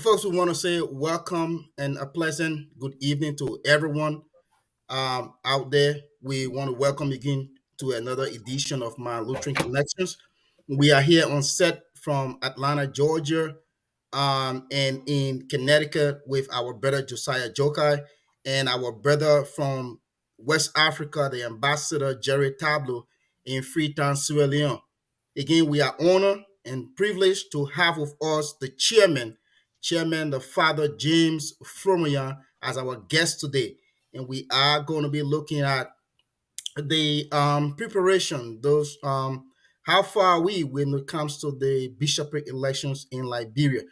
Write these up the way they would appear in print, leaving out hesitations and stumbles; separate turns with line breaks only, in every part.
folks, we want to say welcome and a pleasant good evening to everyone out there. We want to welcome again to another edition of my Lutheran Connections. We are here on set from Atlanta, Georgia, and in Connecticut with our brother Josiah Jokai and our brother from West Africa, the ambassador Jerry Tableau in Freetown, Sierra Leone. Again, we are honored and privileged to have with us the chairman, the Father James Fromoyan, as our guest today. And we are going to be looking at the preparation, those how far are we when it comes to the bishopric elections in Liberia.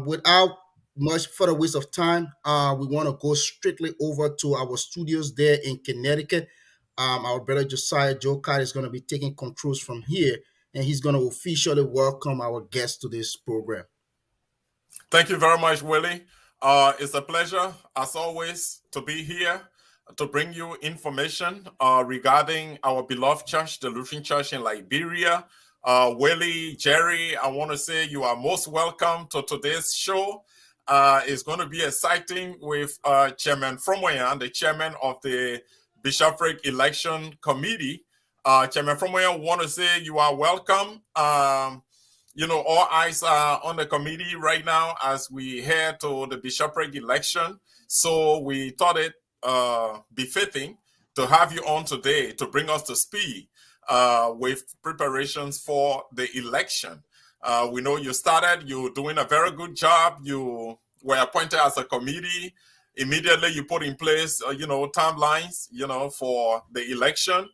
Without much further waste of time, we want to go strictly over to our studios there in Connecticut. Our brother Josiah Joe Card is going to be taking controls from here, and he's going to officially welcome our guests to this program.
Thank you very much, Willie. It's a pleasure, as always, to be here to bring you information regarding our beloved church, the Lutheran Church in Liberia. Willie, Jerry, I want to say you are most welcome to today's show. It's going to be exciting with Chairman Fromoyan, the chairman of the Bishophric Election Committee. Chairman Fromoyan, want to say you are welcome. All eyes are on the committee right now as we head to the bishopric election. So we thought it befitting to have you on today to bring us to speed with preparations for the election. We know you're doing a very good job. You were appointed as a committee. Immediately you put in place, timelines, for the election.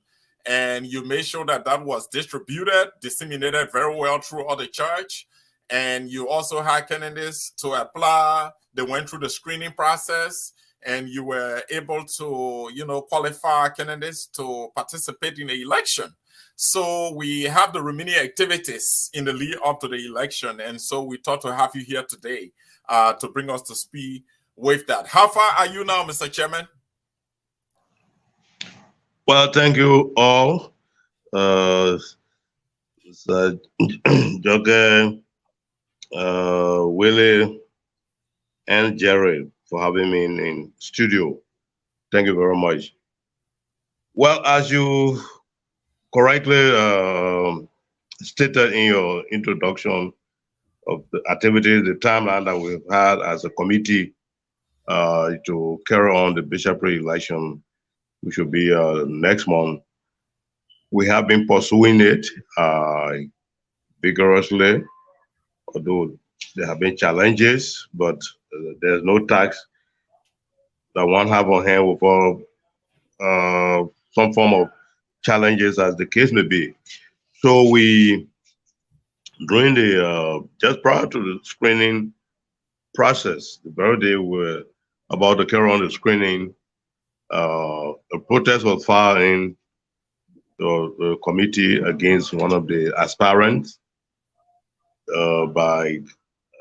And you made sure that was disseminated very well through all the church. And you also had candidates to apply. They went through the screening process, and you were able to, qualify candidates to participate in the election. So we have the remaining activities in the lead up to the election. And so we thought to have you here today to bring us to speed with that. How far are you now, Mr. Chairman?
Well, thank you all. Joke, Willie, and Jerry for having me in studio. Thank you very much. Well, as you correctly stated in your introduction of the activities, the timeline that we've had as a committee to carry on the bishopric election, which will be next month. We have been pursuing it vigorously, although there have been challenges, but there's no tax that one have on hand without some form of challenges, as the case may be. So we, during the, just prior to the screening process, the very day we were about to carry on the screening, a protest was filed in the committee against one of the aspirants by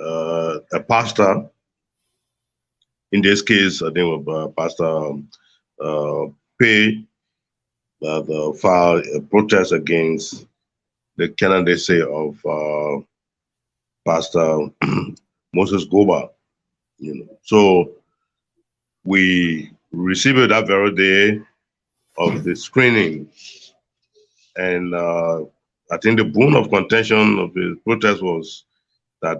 a pastor. In this case, I think Pastor Pay, that filed a protest against the candidacy of Pastor Moses Goba. So we received it that very day of the screening, and I think the bone of contention of the protest was that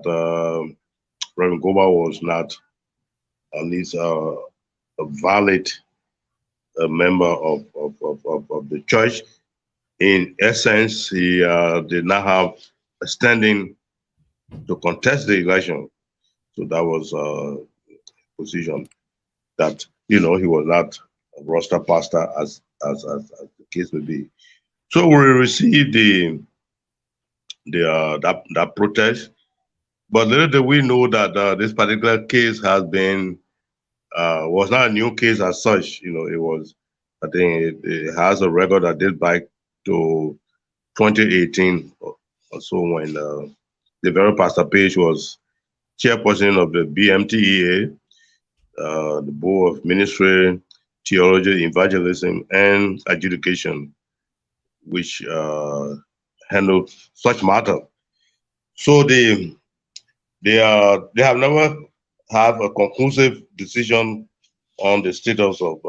Reverend Goba was not at least a valid member of the church. In essence, he did not have a standing to contest the election. So that was a position that, he was not a roster pastor as the case may be. So we received that protest, but little did we know that this particular case has been was not a new case as such. It was, I think it has a record that dates back to 2018 or so, when the very Pastor Page was chairperson of the BMTEA, the Board of Ministry, Theology, Evangelism, and Adjudication, which handled such matter. So the they have never have a conclusive decision on the status of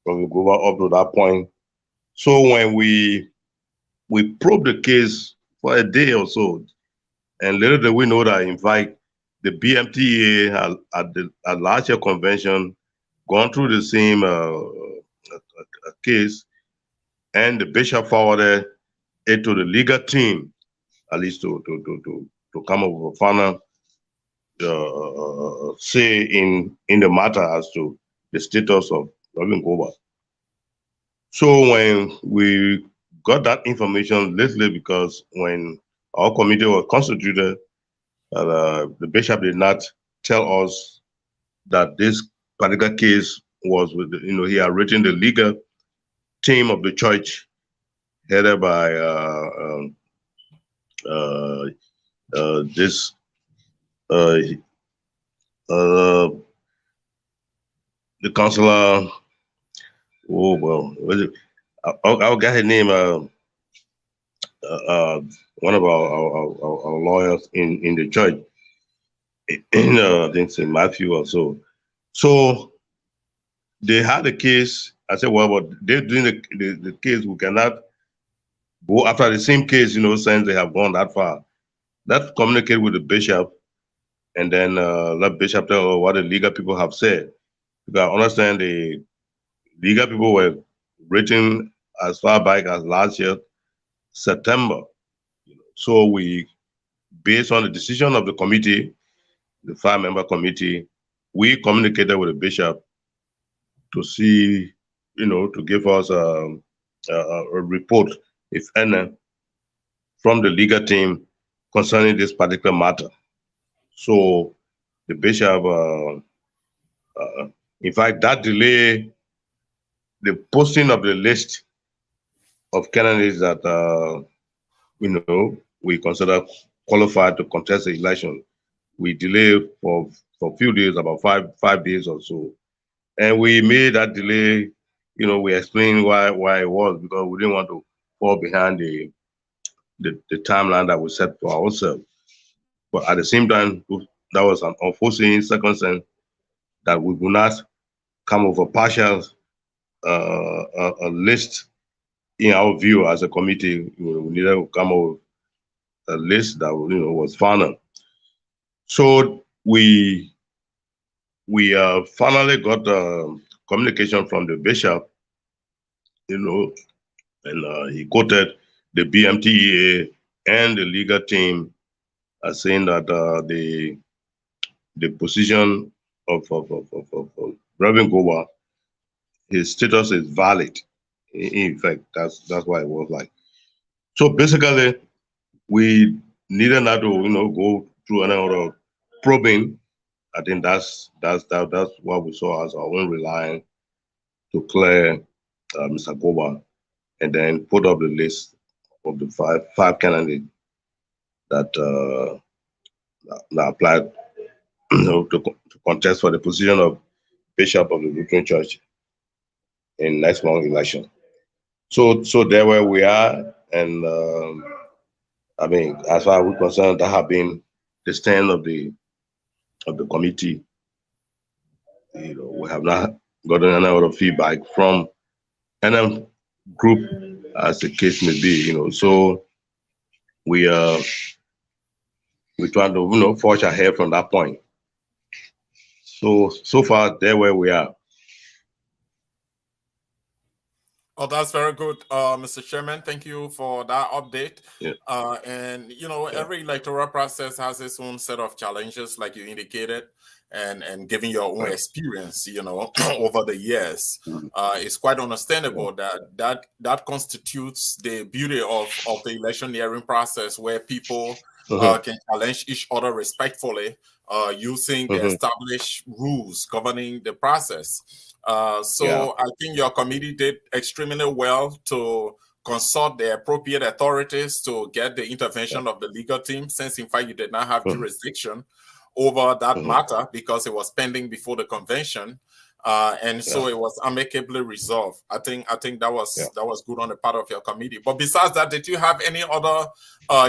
Reverend Goba up to that point. So when we probe the case for a day or so, and little did we know that in fact the BMTA had at the larger convention gone through the same case, and the bishop forwarded it to the legal team, at least to come up with a final say in the matter as to the status of Reverend Goba. So when we got that information lately, because when our committee was constituted, the bishop did not tell us that this particular case was with, he had written the legal team of the church headed by this uh, uh, the counselor. Oh well, I'll get her name. One of our lawyers in the church, in I think St. Matthew or so. So they had a case. I said, well, but they're doing the case. We cannot go after the same case, since they have gone that far. Let's communicate with the bishop, and then let bishop tell what the legal people have said. Because I understand the legal people were written as far back as last year, September. So we, based on the decision of the committee, the 5-member committee, we communicated with the bishop to see, to give us a report, if any, from the legal team concerning this particular matter. So the bishop, in fact, that delay the posting of the list of candidates that we consider qualified to contest the election. We delayed for a few days, about five days or so, and we made that delay. We explained why it was, because we didn't want to fall behind the timeline that we set for ourselves. But at the same time, that was an unforeseen circumstance that we would not come with a partial a list. In our view, as a committee, we needed to come up with a list that was final. So we finally got communication from the bishop, and he quoted the BMTEA and the legal team as saying that the position of Reverend Goba, his status is valid. In fact, that's why it was like. So basically, we needed not to go through another probing. I think that's what we saw as our own reliance to clear Mr. Goba, and then put up the list of the five candidates that applied to contest for the position of Bishop of the Lutheran Church in next month election. So there where we are, and I mean, as far as we're concerned, that have been the stand of the committee. We have not gotten any other feedback from any group, as the case may be. So we trying to forge ahead from that point. So far, there where we are.
Oh, that's very good, Mr. Chairman. Thank you for that update.
Yeah.
And every electoral process has its own set of challenges, like you indicated, and given your own experience, over the years, it's quite understandable that constitutes the beauty of the electioneering process, where people can challenge each other respectfully, using the established rules governing the process. So I think your committee did extremely well to consult the appropriate authorities to get the intervention of the legal team, since in fact you did not have jurisdiction over that matter because it was pending before the convention. and so it was amicably resolved. I think that was good on the part of your committee. But besides that, did you have any other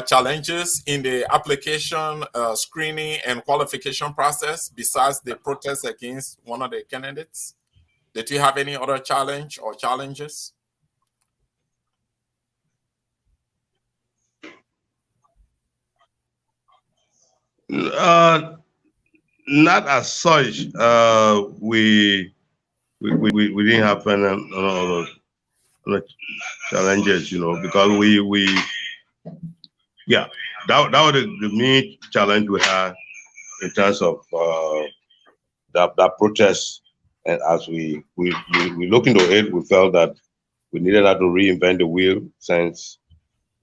challenges in the application, screening, and qualification process besides the protest against one of the candidates? Did you have any other challenge or challenges?
Not as such. We didn't have any other challenges, because that was the main challenge we had in terms of that protest. And as we look into it, we felt that we needed not to reinvent the wheel, since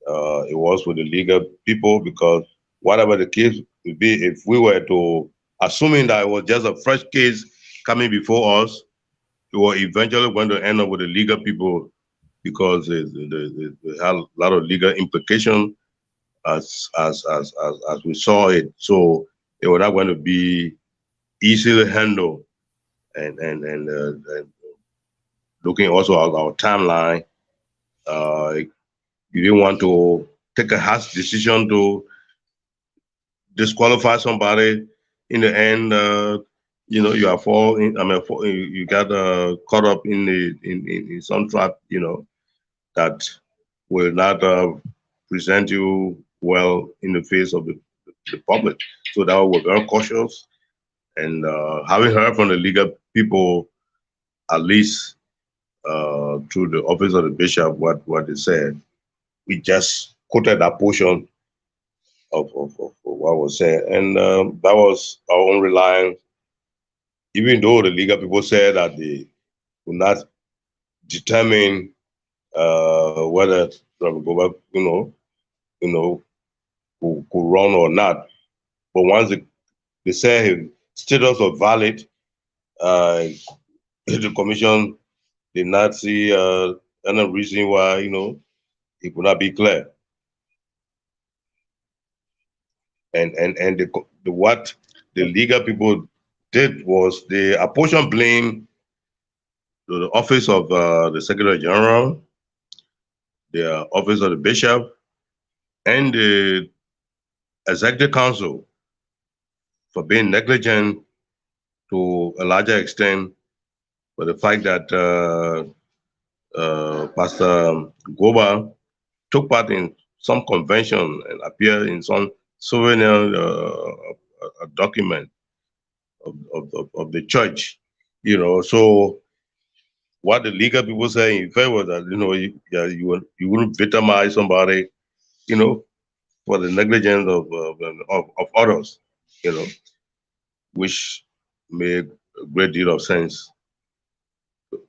it was with the legal people, because whatever the case would be, if we were to, assuming that it was just a fresh case coming before us, we were eventually going to end up with the legal people, because they had a lot of legal implications as we saw it. So it was not going to be easily handled. And looking also at our timeline, you didn't want to take a harsh decision to disqualify somebody. In the end, you are you got caught up in some trap, that will not present you well in the face of the public. So that we're very cautious. And having heard from the legal people, at least through the office of the bishop, what they said, we just quoted that portion of what was said. And that was our own reliance, even though the legal people said that they would not determine whether Trump go could run or not. But once they say his status was valid, the commission did not see any reason why it could not be clear. And what the legal people did was they apportioned blame to the office of the Secretary General, the office of the bishop, and the executive council for being negligent to a larger extent, for the fact that Pastor Goba took part in some convention and appeared in some souvenir document of the church. So what the legal people say in favor that you wouldn't victimize somebody, for the negligence of others, which made a great deal of sense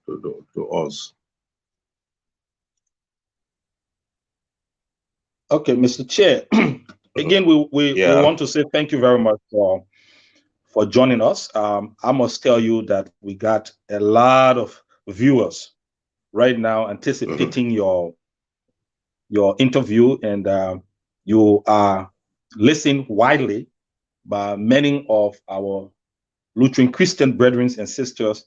to us.
Okay, Mr. Chair. Again, we want to say thank you very much for joining us. I must tell you that we got a lot of viewers right now anticipating your interview, and you are listened widely by many of our Lutheran Christian brethren and sisters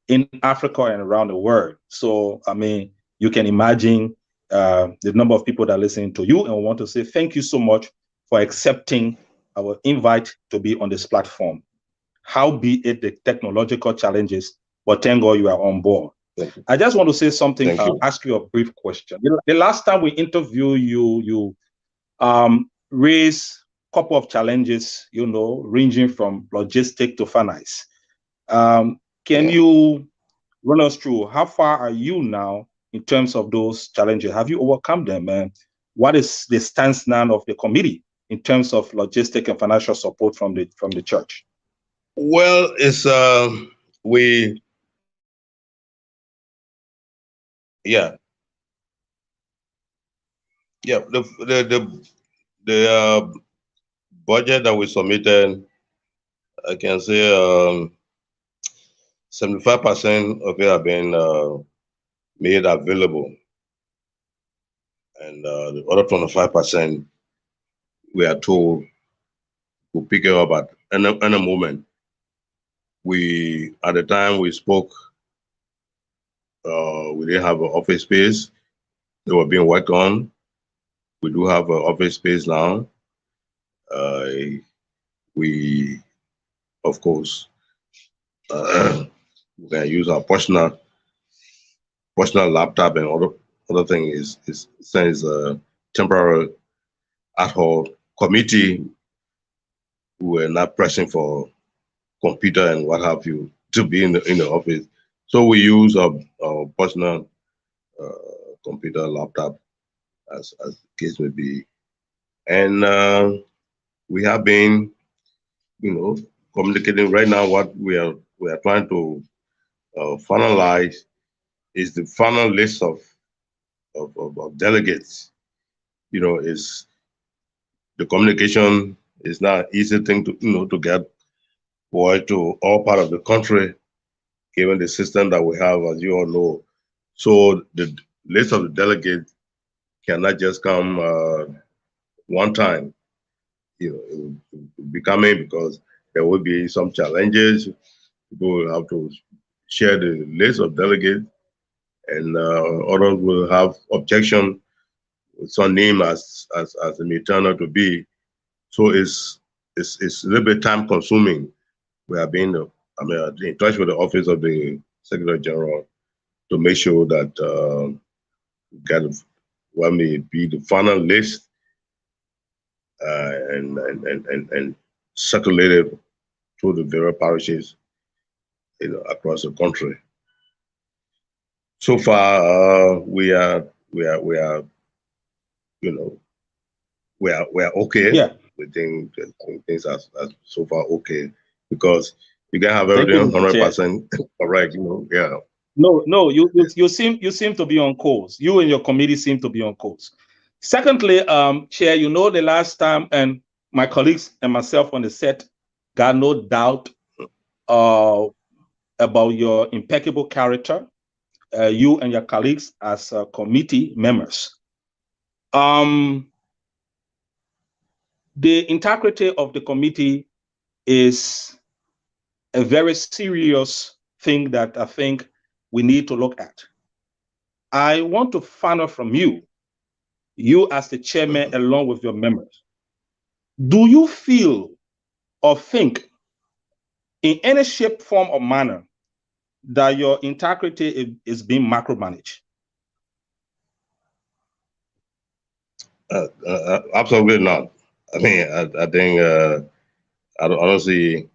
in Africa and around the world. So, I mean, you can imagine the number of people that are listening to you, and we want to say thank you so much for accepting our invite to be on this platform. How be it the technological challenges, but thank God you are on board. I just want to say something, ask you a brief question. The last time we interviewed you, you raised a couple of challenges, ranging from logistic to finance. Can you run us through how far are you now in terms of those challenges? Have you overcome them? And what is the stance now of the committee in terms of logistic and financial support from the church?
Well, it's the budget that we submitted, I can say 75% of it have been made available, and the other 25% we are told we'll pick it up at any moment. we at the time we spoke, we didn't have an office space. They were being worked on. We do have an office space now. We, of course, we can use our personal laptop, and other thing is since temporary ad hoc committee, we were not pressing for computer and what have you to be in the office. So we use our personal computer, laptop, as the case may be, and we have been, communicating right now. What we are trying to finalize is the final list of delegates. Is the communication is not an easy thing to get to all part of the country, given the system that we have, as you all know. So the list of the delegates cannot just come one time. It will be coming because there will be some challenges. People will have to share the list of delegates, and others will have objection with some name as it may turn out to be. So it's a little bit time consuming. We have been in touch with the office of the Secretary General to make sure that get what may be the final list and circulated through the various parishes, across the country. So far, we are okay.
Yeah.
We think things are so far okay, because you can have
Thank you,
everything
Mr. Chair.
100% correct. Yeah.
No, you seem to be on course. You and your committee seem to be on course. Secondly, Chair, the last time, and my colleagues and myself on the set got no doubt about your impeccable character, you and your colleagues as committee members. The integrity of the committee is a very serious thing that I think we need to look at. I want to find out from you as the chairman, along with your members, do you feel or think in any shape, form, or manner that your integrity is being micromanaged?
Absolutely not. I mean, I think I don't see.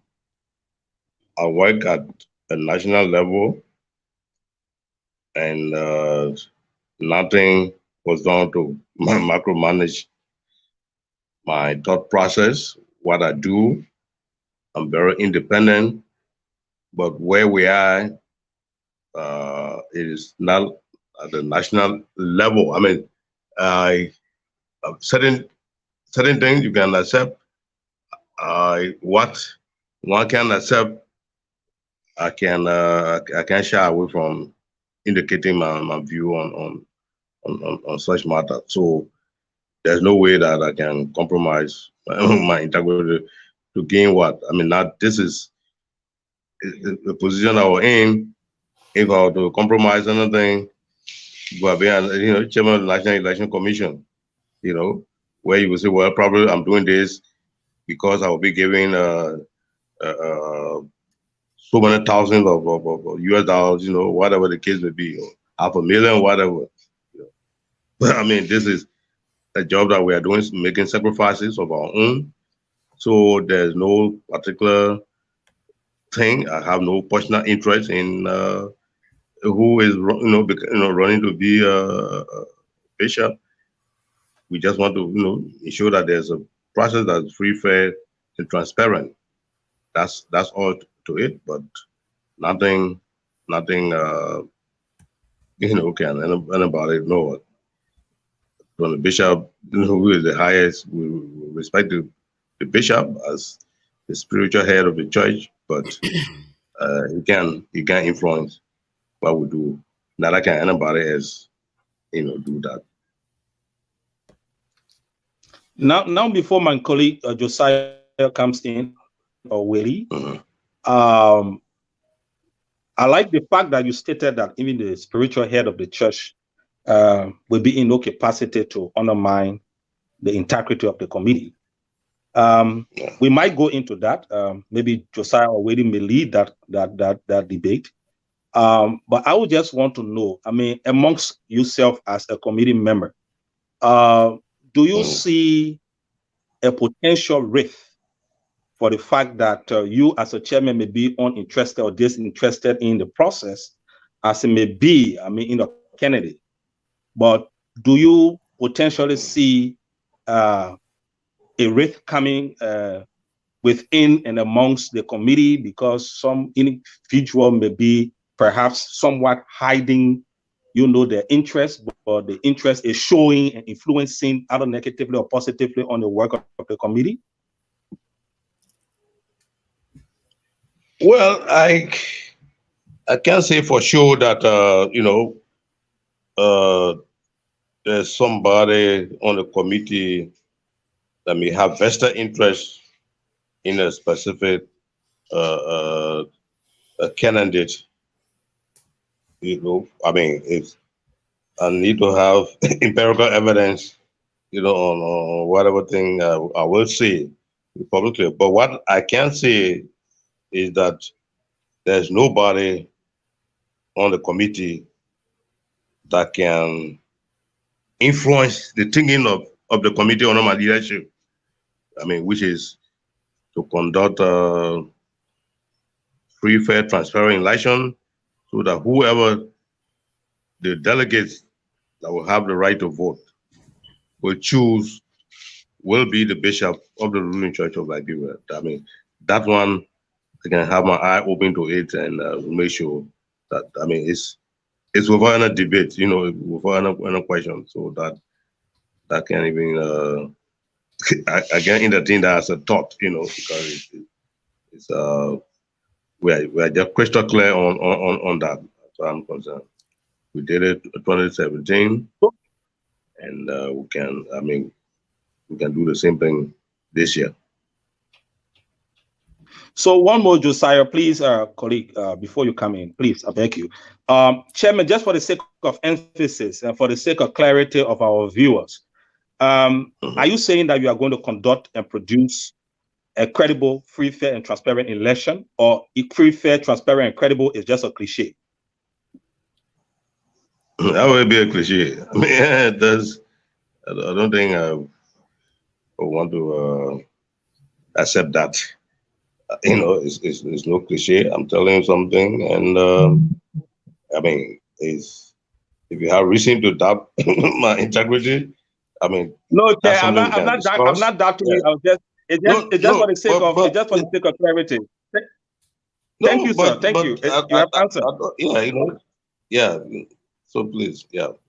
I work at a national level, and nothing was done to micromanage my thought process, what I do. I'm very independent, but where we are, it is not at the national level. I mean, certain things you can accept. What one can accept, I can shy away from indicating my view on such matter. So there's no way that I can compromise my integrity to gain what I mean. Not this is the position I was in. If I were to compromise anything, but being chairman of the National Election Commission, where you will say, well, probably I'm doing this because I will be giving so many thousands of US dollars, whatever the case may be, or $500,000, whatever. But I mean, this is a job that we are doing, making sacrifices of our own. So there's no particular thing. I have no personal interest in who is running to be a bishop. We just want to ensure that there's a process that's free, fair, and transparent. That's all to it. But nothing can anybody know. From the bishop, who is the highest, we respect the bishop as the spiritual head of the church, but he can influence what we do. Neither can anybody else, do that.
Now, before my colleague Josiah comes in, or Willie, I like the fact that you stated that even the spiritual head of the church will be in no capacity to undermine the integrity of the committee. We might go into that. Maybe Josiah or Wade may lead that debate. But I would just want to know, I mean, amongst yourself as a committee member, do you see a potential risk for the fact that you as a chairman may be uninterested or disinterested in the process, as it may be, I mean, in the candidate? But do you potentially see a risk coming within and amongst the committee because some individual may be perhaps somewhat hiding, their interest, but the interest is showing and influencing either negatively or positively on the work of the committee?
Well, I can't say for sure that there's somebody on the committee that may have vested interest in a specific a candidate. I mean, I need to have empirical evidence, on whatever thing I will say publicly. But what I can say is that there's nobody on the committee that can influence the thinking of the committee on my leadership. I mean, which is to conduct a free, fair, transparent election so that whoever the delegates that will have the right to vote will choose will be the bishop of the ruling church of Liberia. I mean, that one, I can have my eye open to it and make sure that, I mean, it's without any debate, without any question. So that can even, I can entertain that as a thought, because it's we are just crystal clear on that. So I'm concerned. We did it 2017, and we can do the same thing this year.
So one more, Josiah, please, colleague, before you come in, please, I beg you. Chairman, just for the sake of emphasis and for the sake of clarity of our viewers, are you saying that you are going to conduct and produce a credible, free, fair, and transparent election, or free, fair, transparent, and credible is just a cliche?
That would be a cliche. I mean, I don't think I want to accept that. It's no cliche. I'm telling you something, and I mean, if you have reason to doubt my integrity, I mean,
no,
Chair,
I'm not doubting you. It's just for the sake of clarity. Thank you, sir. Thank you. You have answered.
Yeah. So please, yeah.
All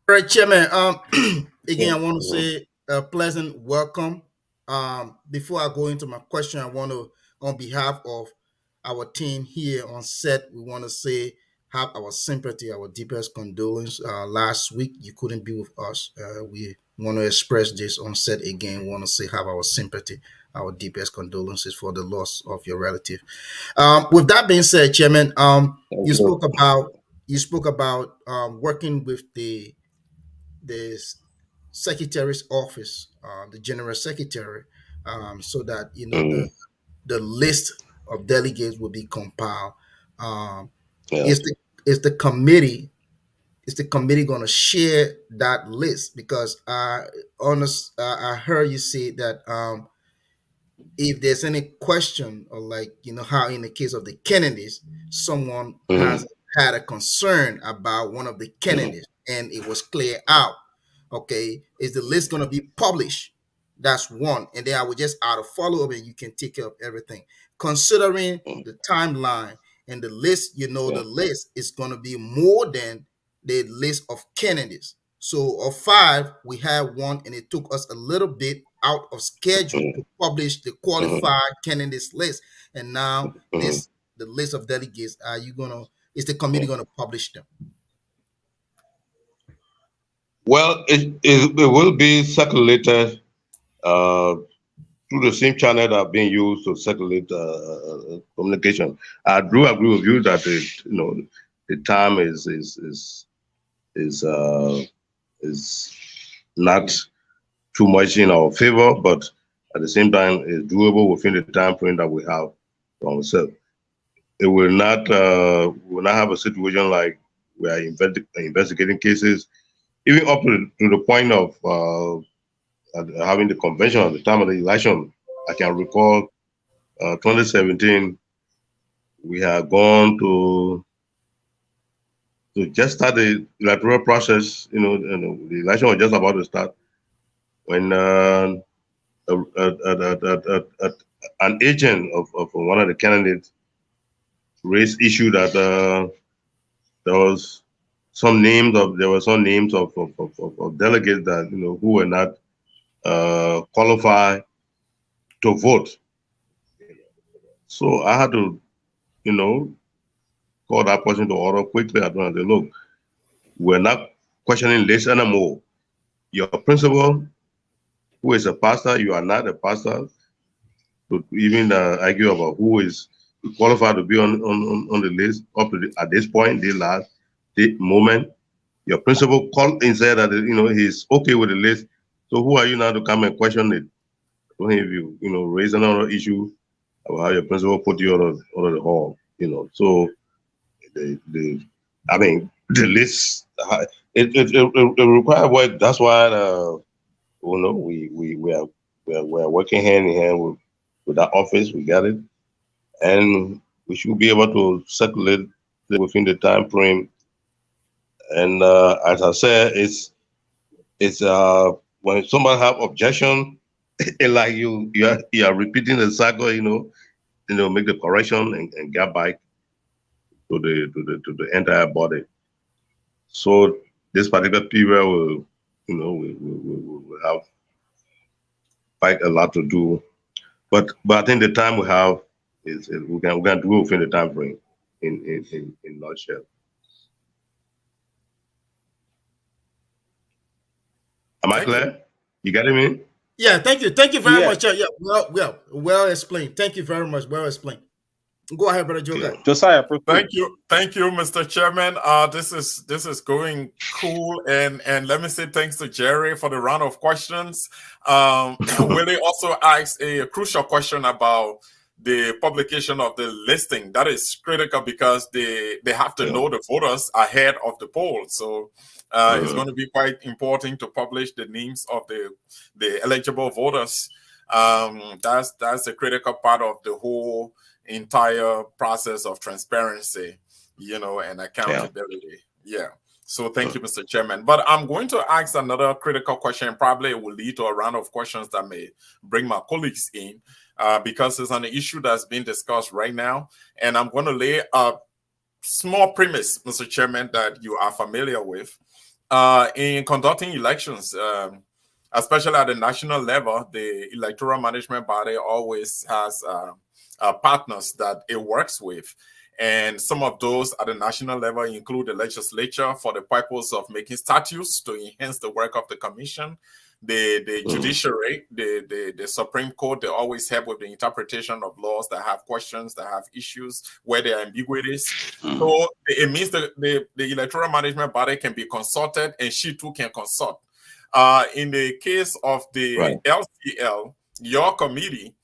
right, Chairman. Again, I want to say a pleasant welcome. Before I go into my question, I want to, on behalf of our team here on set, we want to say have our sympathy, our deepest condolence. Last week you couldn't be with us. We want to express this on set again. We want to say have our sympathy, our deepest condolences for the loss of your relative. With that being said, Chairman, you spoke about working with the secretary's office, the general secretary, so that the list of delegates will be compiled. Is the committee going to share that list? Because I heard you say that if there's any question, or like how in the case of the Kennedys, someone has had a concern about one of the candidates and it was cleared out. Okay, is the list going to be published? That's one. And then I would just add a follow-up and you can take care of everything. Considering the timeline and the list, the list is going to be more than the list of candidates. So of 5, we had one, and it took us a little bit out of schedule to publish the qualified candidates list. And now the list of delegates, is the committee gonna publish them?
Well, it will be circulated through the same channel that are being used to circulate communication. I do agree with you that the time is not too much in our favor, but at the same time, it's doable within the time frame that we have for ourselves. It will not have a situation like we are investigating cases, even up to the point of having the convention at the time of the election. I can recall 2017, we had gone to just start the electoral process. The election was just about to start when an agent of one of the candidates raised issue that there were some names of delegates that who were not qualified to vote. So I had to call that person to order quickly. I don't know. Look, we're not questioning this anymore. Your principal, who is a pastor, you are not a pastor, to even argue about who is qualified to be on the list up to at this point, the moment. Your principal called and said that he's okay with the list. So who are you now to come and question it? Don't have you raise another issue about how your principal put you out of the hall. So the list it requires work. That's why we're working hand in hand with that office. We got it, and we should be able to circulate within the time frame. And as I said, it's when somebody have objection, like you are repeating the cycle, make the correction and get back to the entire body. So this particular period will we have quite a lot to do, but I think the time we have is we can do it within the time frame in nutshell. Am I clear? You getting me?
Yeah, thank you very much. Yeah, well explained. Thank you very much. Well explained. Go ahead, brother Joker.
Josiah,
thank you, Mr. Chairman. This is going cool, and let me say thanks to Jerry for the round of questions. Willie also asked a crucial question about the publication of the listing. That is critical because they have to know the voters ahead of the poll. So it's going to be quite important to publish the names of the eligible voters. That's a critical part of the whole entire process of transparency, and accountability. Yeah. So thank you, Mr. Chairman. But I'm going to ask another critical question. Probably it will lead to a round of questions that may bring my colleagues in, because it's an issue that's being discussed right now. And I'm going to lay a small premise, Mr. Chairman, that you are familiar with. In conducting elections, especially at the national level, the electoral management body always has partners that it works with. And some of those at the national level include the legislature for the purpose of making statutes to enhance the work of the commission. The judiciary, the Supreme Court, they always help with the interpretation of laws that have questions, that have issues, where there are ambiguities. So it means the electoral management body can be consulted, and she too can consult. In the case of the LCL, your committee,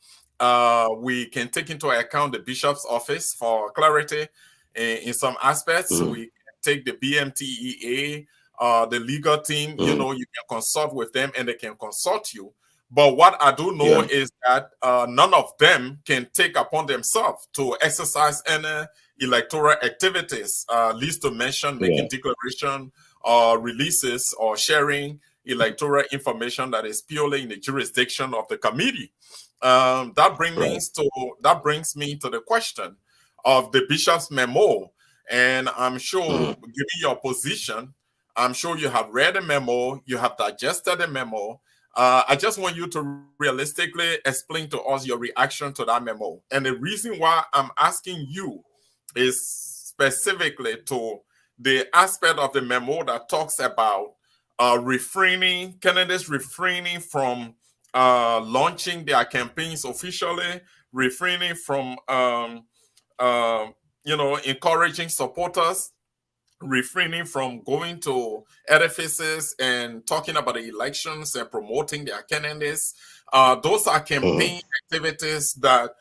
we can take into account the bishop's office for clarity in some aspects. We can take the BMTEA, the legal team, you can consult with them and they can consult you. But what I do know is that none of them can take upon themselves to exercise any electoral activities, least to mention making declaration or releases or sharing electoral information that is purely in the jurisdiction of the committee. That brings me to the question of the bishop's memo. And I'm sure, given your position, I'm sure you have read the memo, you have digested the memo. I just want you to realistically explain to us your reaction to that memo. And the reason why I'm asking you is specifically to the aspect of the memo that talks about candidates refraining from launching their campaigns officially, refraining from encouraging supporters, refraining from going to edifices and talking about the elections and promoting their candidates. Those are campaign activities that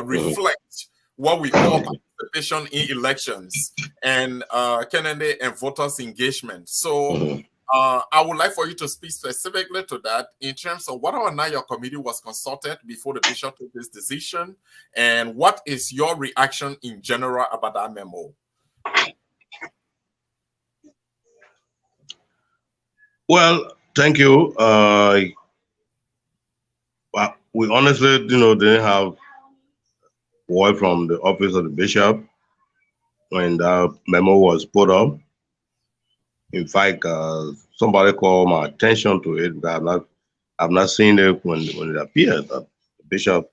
reflect what we call participation in elections and candidate and voters engagement. So I would like for you to speak specifically to that in terms of whether or not your committee was consulted before the bishop took this decision, and what is your reaction in general about that memo?
Well, thank you. We honestly, didn't have word from the office of the bishop when the memo was put up. In fact, somebody called my attention to it, but I've not seen it when it appeared. The bishop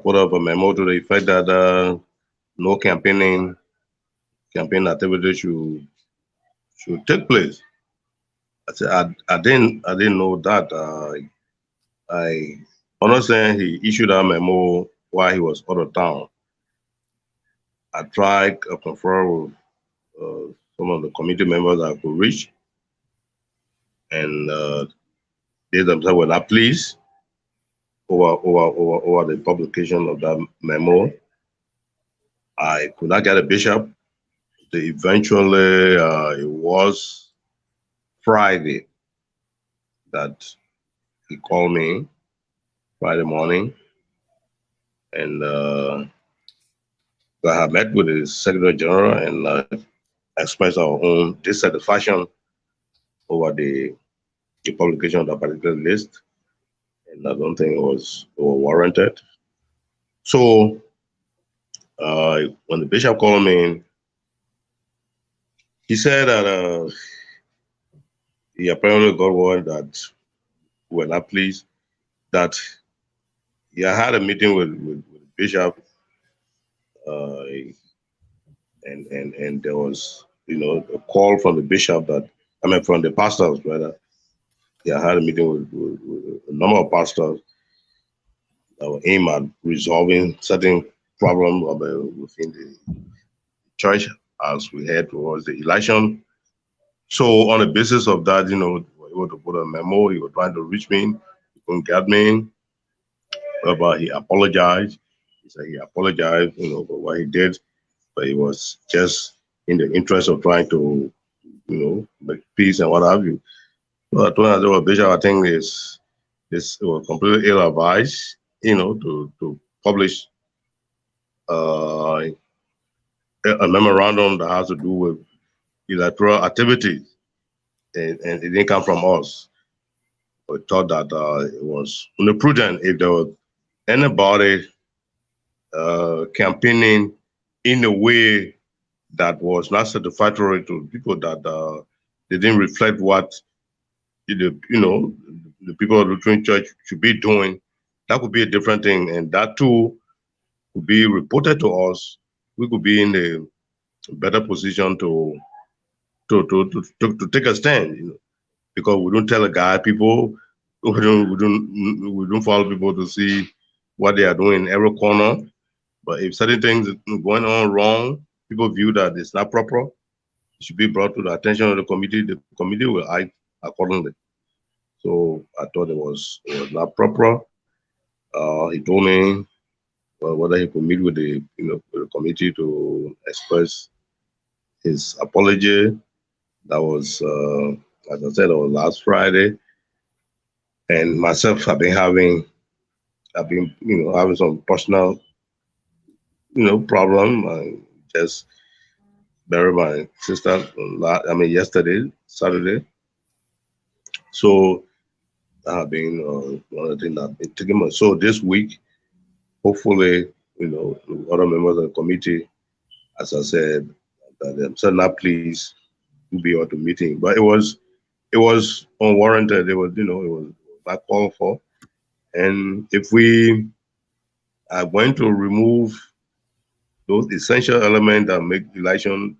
put up a memo to the effect that no campaign activity should take place. I said I didn't know that. I understand he issued a memo while he was out of town. I tried to confer with some of the committee members I could reach, and they themselves were not pleased over the publication of that memo. I could not get a bishop. Eventually, it was Friday that he called me, Friday morning, and I had met with the Secretary General and expressed our own dissatisfaction over the publication of that particular list, and I don't think it was warranted. So when the bishop called me, he said that he apparently got word that we were not pleased, that he had a meeting with the bishop, and there was a call from the bishop from the pastors rather. He had a meeting with a number of pastors that were aimed at resolving certain problems within the church as we head towards the election. So on the basis of that, we were able to put a memo. He was trying to reach me, he couldn't get me, but he apologized. He said he apologized, for what he did, but it was just in the interest of trying to, make peace and what have you. So I told him, Bishop, I think this was completely ill-advised, to publish a memorandum that has to do with electoral activities, and it didn't come from us. We thought that it was prudent if there was anybody campaigning in a way that was not satisfactory to people, that they didn't reflect what the people of the Lutheran Church should be doing. That could be a different thing, and that too could be reported to us. We could be in a better position to take a stand, because we don't tell a guy people, we don't follow people to see what they are doing in every corner. But if certain things are going on wrong, people view that it's not proper, it should be brought to the attention of the committee. The committee will act accordingly. So I thought it was not proper. He told me whether he could meet with the with the committee to express his apology. That was, as I said, it was last Friday. And myself, I've been having some personal, problem. I just buried my sister yesterday, Saturday. So I've been one of the things that I've been taking my, so this week, hopefully, other members of the committee, as I said, that I'm still not pleased to be at the meeting. But it was unwarranted. It was not called for. And if we are going to remove those essential elements that make election,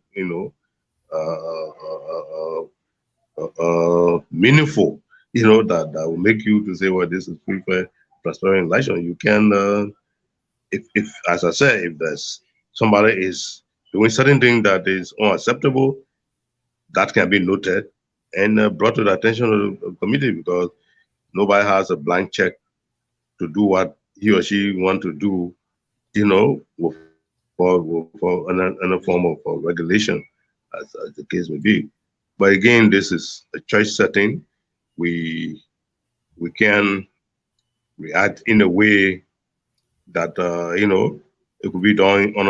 meaningful, that will make you to say, well, this is free, fair, transparent election. You can, if as I said, if there's somebody is doing certain thing that is unacceptable, that can be noted and brought to the attention of the committee, because nobody has a blank check to do what he or she want to do, for a form of regulation, as the case may be. But again, this is a church setting. We can react in a way that it could be done on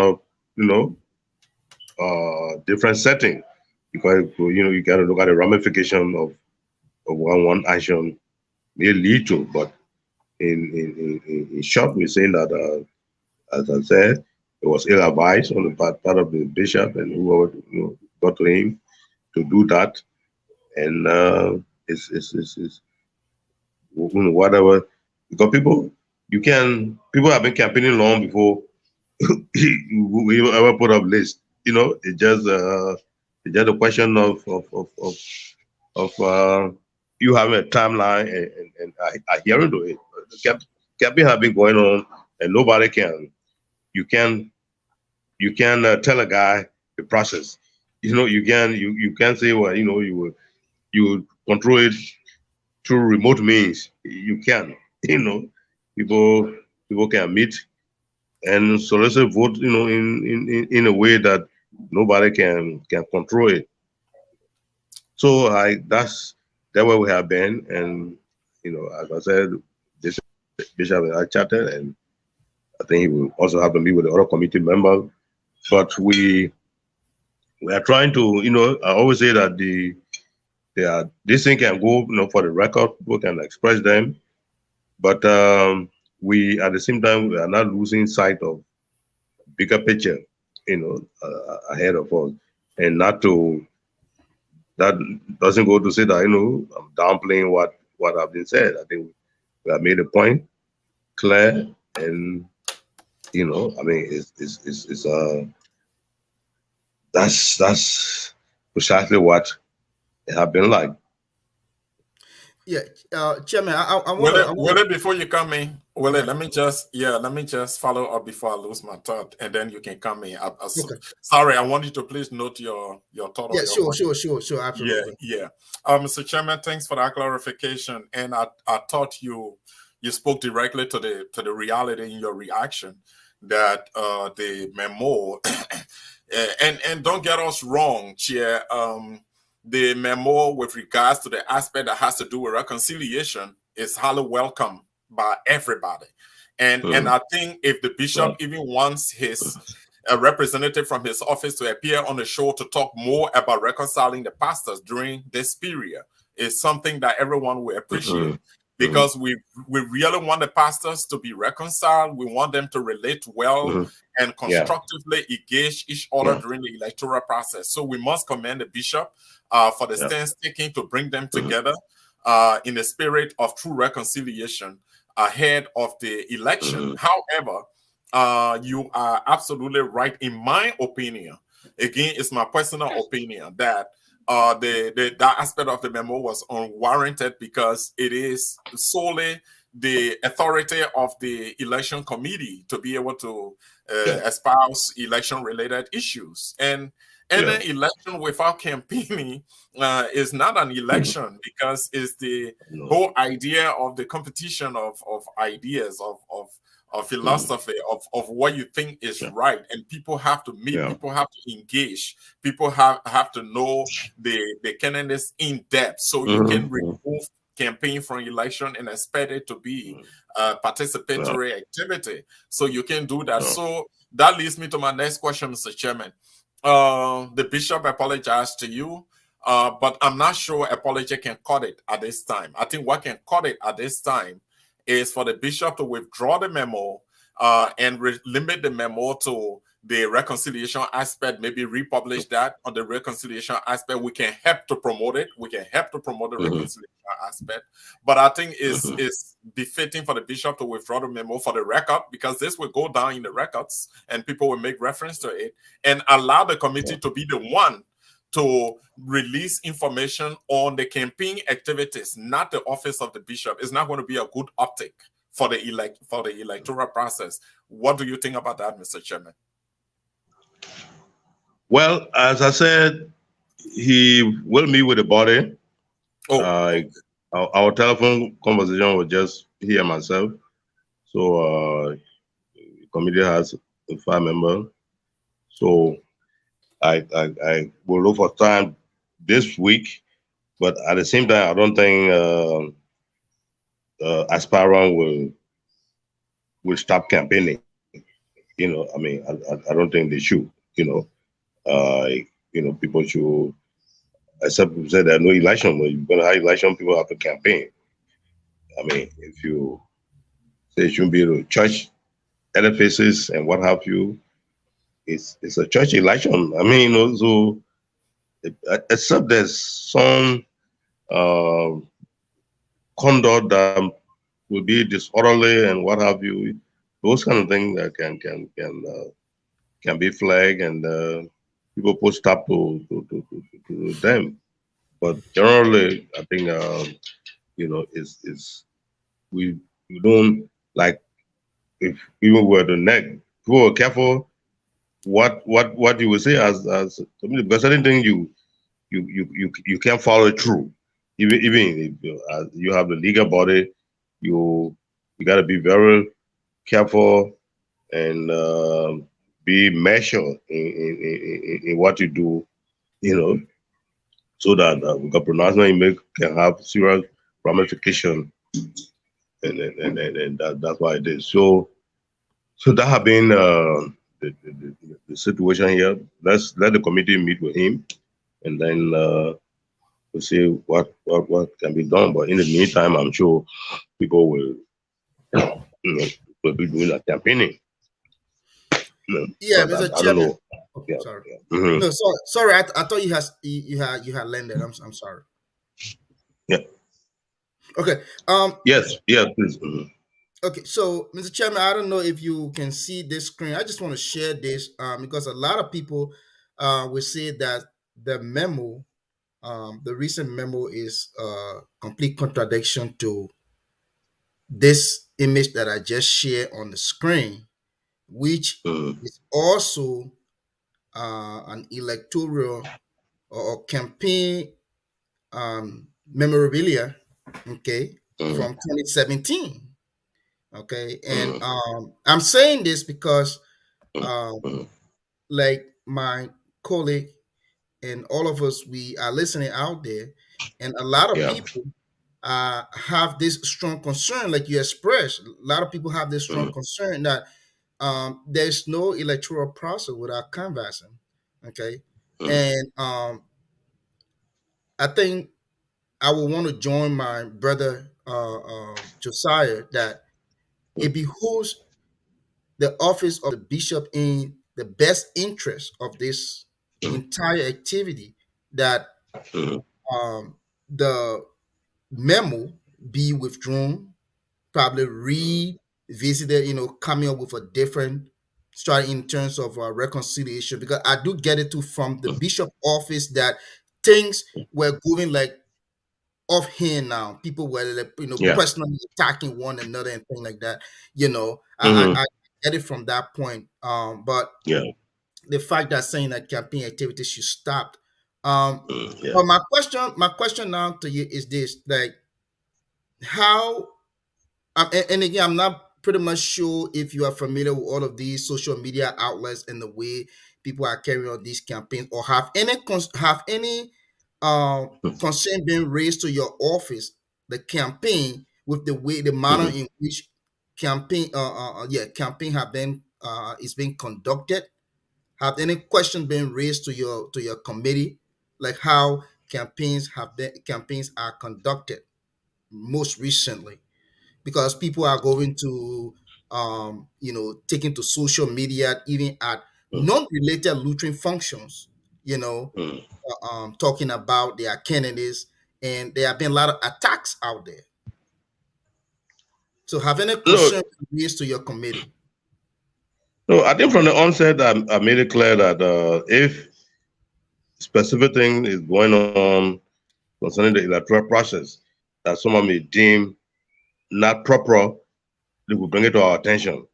a different setting, because you got to look at the ramification of one action may lead to. But in short, we're saying that, as I said, it was ill advised on the part of the bishop and whoever got to him to do that, and it's whatever, because people have been campaigning long before we ever put up list. It's just a question of you having a timeline and adhering to it. Campaign have been going on, and nobody can. You can tell a guy the process. You can say, well, you control it through remote means. You can. People can meet and solicit vote, in a way that nobody can control it. So that's where we have been, and as I said, Bishop and I chatted, and I think he will also have to meet with the other committee members. But we are trying to, I always say that this thing can go, for the record, people can express them, but we at the same time we are not losing sight of bigger picture, ahead of us, and not to that doesn't go to say that I'm downplaying what have been said. I think we have made a point clear, and I mean it's that's precisely what it have been like.
Yeah, Chairman, I want to.
Willie, before you come in, Willie, let me just follow up before I lose my thought, and then you can come in.
Okay.
Sorry, I want you to please note your thought
Yeah,
or your question.
sure, absolutely.
Yeah. Mr. Chairman, thanks for that clarification. And I thought you spoke directly to the reality in your reaction that the memo and don't get us wrong, Chair. The memo with regards to the aspect that has to do with reconciliation is highly welcome by everybody. And I think if the bishop even wants his representative from his office to appear on the show to talk more about reconciling the pastors during this period, is something that everyone will appreciate. Because we really want the pastors to be reconciled. We want them to relate well and constructively engage each other during the electoral process. So we must commend the bishop for the stance taken to bring them together in the spirit of true reconciliation ahead of the election. However, you are absolutely right. In my opinion, again, it's my personal opinion that that aspect of the memo was unwarranted, because it is solely the authority of the election committee to be able to espouse election related issues. And an election without campaigning is not an election, because it's the whole idea of the competition of ideas, of philosophy, of what you think is right. And people have to meet, people have to engage, people have to know the candidates in depth, so you can remove campaign from election and expect it to be participatory activity. So you can do that. So that leads me to my next question, Mr. Chairman. The bishop apologized to you, but I'm not sure apology can cut it at this time. I think what can cut it at this time is for the bishop to withdraw the memo and limit the memo to the reconciliation aspect, maybe republish that on the reconciliation aspect. We can help to promote it. We can help to promote the reconciliation aspect. But I think it's befitting for the bishop to withdraw the memo for the record, because this will go down in the records and people will make reference to it, and allow the committee to be the one to release information on the campaign activities, not the office of the bishop, is not going to be a good optic for the electoral process. What do you think about that, Mr. Chairman?
Well, as I said, he will meet with the body. Our telephone conversation was just he and myself. So the committee has 5 members. So I will look for time this week, but at the same time, I don't think Aspiron will stop campaigning. You know, I mean, I don't think they should. You know, people should, except you said there's no election, but you're gonna have election, people have to campaign. I mean, if you say you shouldn't be able to church edifices and what have you, it's a church election. I mean, you know, so except there's some conduct that will be disorderly and what have you, those kind of things that can be flagged and people put stop to them. But generally, I think you know, is we don't like, if even were the neck, people are careful what you will say as because certain things you can't follow it through. Even if you have the legal body, you got to be very careful and be measured in what you do, you know, so that the pronouncement you make can have serious ramification, and that's why it is. So that have been the situation here. Let's let the committee meet with him, and then we'll see what can be done. But in the meantime, I'm sure people will, you know, will be doing a campaigning.
Yeah,
But
Mr.
I don't
Chairman.
know.
Oh,
Yeah.
sorry.
Mhm.
No, sorry. I thought you had landed. I'm sorry.
Yeah.
Okay.
Yes. Please. Mhm.
Okay. So, Mr. Chairman, I don't know if you can see this screen. I just want to share this because a lot of people will say that the memo, the recent memo, is complete contradiction to this image that I just shared on the screen, which
Mhm.
is also an electoral or campaign memorabilia, okay,
Mhm.
from 2017. Okay, and
Mhm.
I'm saying this because um,
Mhm.
like my colleague and all of us, we are listening out there, and a lot of
Yeah.
people have this strong concern, like you expressed. A lot of people have this strong
Mhm.
concern that there's no electoral process without canvassing. Okay,
Mhm.
and I think I would want to join my brother Josiah that it behooves the office of the bishop in the best interest of this
Mhm.
entire activity that
Mhm.
the memo be withdrawn, probably revisited, coming up with a different strategy in terms of reconciliation. Because I do get it too from the bishop office that things were going like offhand now. People were like,
Yeah.
personally attacking one another and things like that. I
Mhm.
get it from that point. But
Yeah.
the fact that saying that campaign activities should stop. Um,
Yeah.
but my question now to you is this: like, how and again, I'm not pretty much sure if you are familiar with all of these social media outlets and the way people are carrying out these campaigns, or have any concern being raised to your office, the campaign, with the manner
Mhm.
in which campaign have been is being conducted. Have any question been raised to your committee, like how campaigns are conducted most recently? Because people are going to taking to social media even at non-related Lutheran functions,
Mhm.
talking about their candidates, and there have been a lot of attacks out there. So have any
No,
concern been raised to your committee?
no. I think from the onset, I made it clear that if specific thing is going on concerning the electoral process that someone may deem not proper, they will bring it to our attention.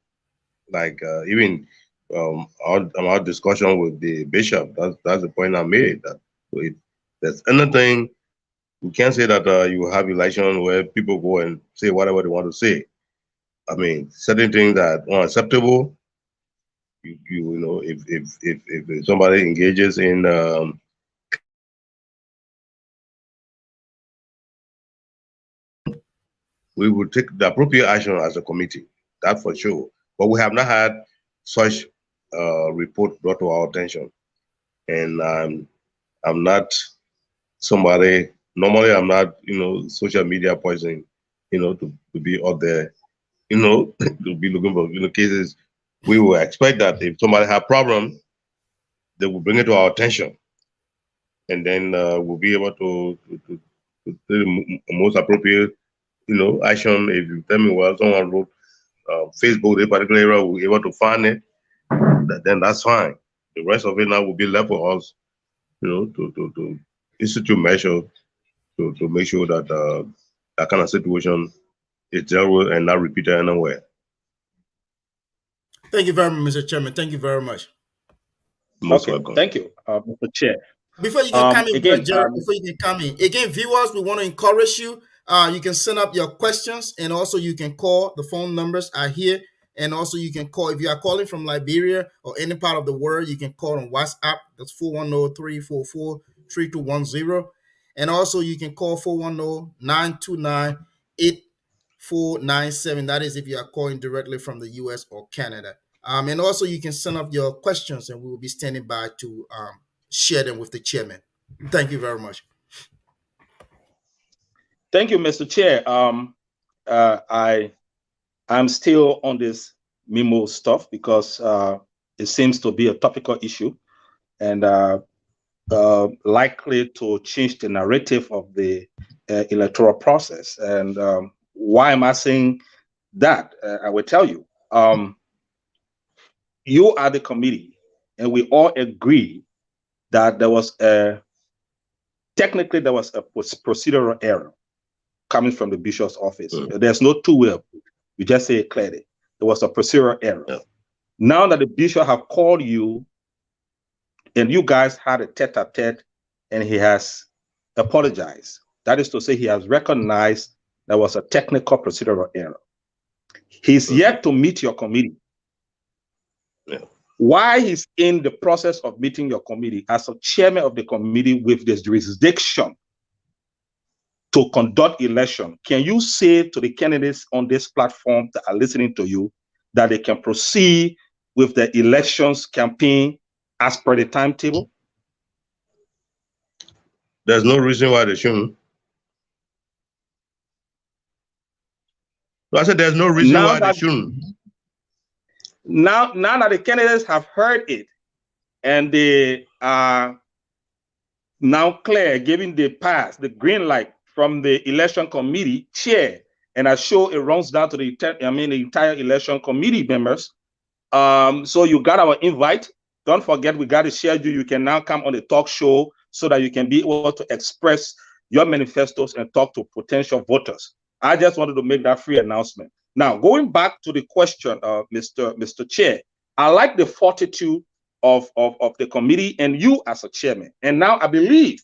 Like even our discussion with the bishop, that's the point I made. That if there's anything, we can't say that you have election where people go and say whatever they want to say. I mean, certain things that are unacceptable. You know, if somebody engages in we will take the appropriate action as a committee, that for sure. But we have not had such report brought to our attention. And I'm not somebody, normally I'm not, social media person, to be out there, to be looking for, cases. We will expect that if somebody have problem, they will bring it to our attention. And then we'll be able to take the most appropriate, action. If you tell me, well, someone wrote Facebook, a particular area, we're able to find it, then that's fine. The rest of it now will be left for us, to institute measures to make sure that that kind of situation is dealt with and not repeated anywhere.
Thank you very much, Mr. Chairman. Thank you very much.
Most welcome.
Thank you, Mr. Chair.
Before you can come in,
again,
Jerry, before you can come in, again, viewers, we want to encourage you. You can send up your questions, and also you can call. The phone numbers are here, and also you can call if you are calling from Liberia or any part of the world. You can call on WhatsApp. That's 410-344-3210, and also you can call 410-929-8497. That is if you are calling directly from the U.S. or Canada. And also you can send up your questions, and we will be standing by to share them with the chairman. Thank you very much.
Thank you, Mr. Chair. I'm still on this memo stuff because it seems to be a topical issue and likely to change the narrative of the electoral process. And why am I saying that? I will tell you. You are the committee, and we all agree that there was technically there was a procedural error coming from the bishop's office. There's no two-way. You just say it clearly. There was a procedural error. Yeah. Now that the bishop have called you, and you guys had a tete-a-tete, and he has apologized. That is to say, he has recognized there was a technical procedural error. He's yet to meet your committee. Yeah. Why he's in the process of meeting your committee as a chairman of the committee with this jurisdiction to conduct election, can you say to the candidates on this platform that are listening to you that they can proceed with the elections campaign as per the timetable?
There's no reason why they shouldn't. I said there's no reason why they shouldn't.
Now that the candidates have heard it and they are now clear, giving the pass, the green light from the election committee chair, and I show it runs down to the entire election committee members. So you got our invite. Don't forget, we got to schedule. You can now come on the talk show so that you can be able to express your manifestos and talk to potential voters. I just wanted to make that free announcement. Now, going back to the question, Mr. Chair, I like the fortitude of the committee and you as a chairman. And now I believe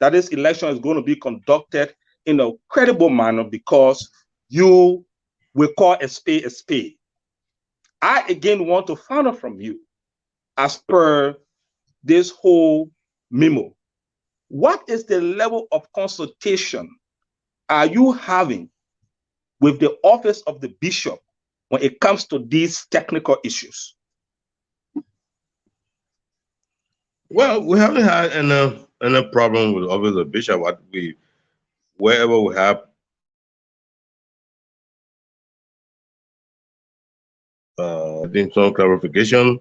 that this election is going to be conducted in a credible manner because you will call a spade a spade. I again want to find out from you, as per this whole memo, what is the level of consultation are you having with the office of the bishop when it comes to these technical issues?
Well, we haven't had any problem with the office of the bishop. Wherever we have some clarification,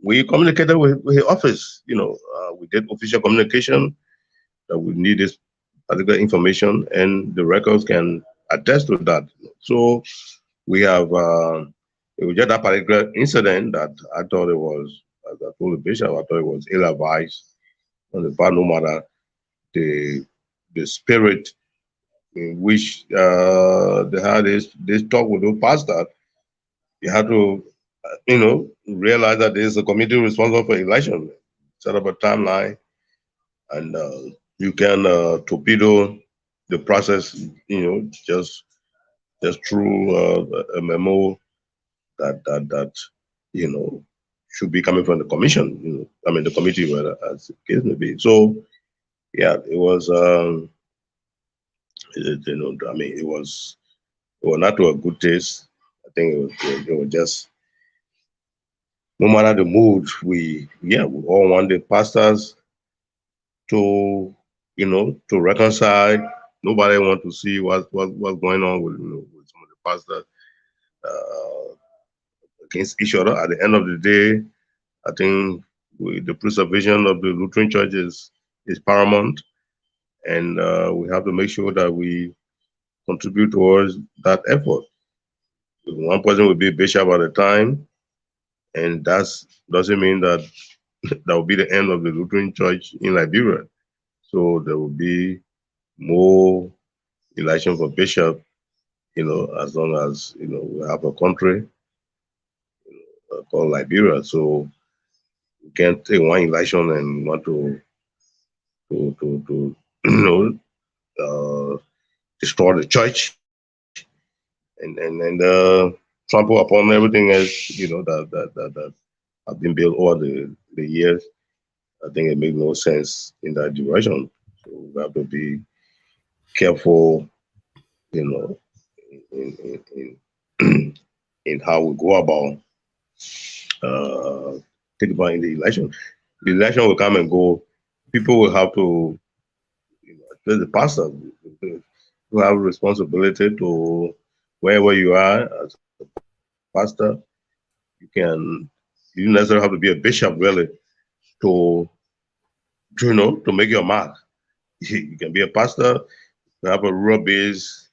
we communicated with the office. We did official communication that we need this particular information, and the records can attest to that. So we have it was just that particular incident that I thought it was, as I told the bishop, I thought it was ill-advised. on the part, no matter the spirit in which they had this talk with the pastor. You have to, realize that there's a committee responsible for election, set up a timeline, and you can torpedo the process, just through a memo that should be coming from the commission, the committee, rather, as the case may be. So, yeah, it was, it was not to a good taste. I think it was just, no matter the mood, we all want the pastors to, to reconcile. Nobody want to see what's going on with, with some of the pastors against each other. At the end of the day, I think the preservation of the Lutheran Church is paramount, and we have to make sure that we contribute towards that effort. One person will be a bishop at a time, and that doesn't mean that that will be the end of the Lutheran Church in Liberia. So there will be more election for bishop, as long as we have a country called Liberia. So we can't take one election and want to destroy the church and trample upon everything else, that have been built over the years. I think it makes no sense in that direction. So we have to be careful, in in how we go about think about in the election. The election will come and go. People will have to, especially the pastor, who have responsibility to wherever you are as a pastor. You necessarily have to be a bishop really to to make your mark. You can be a pastor, you have a rural based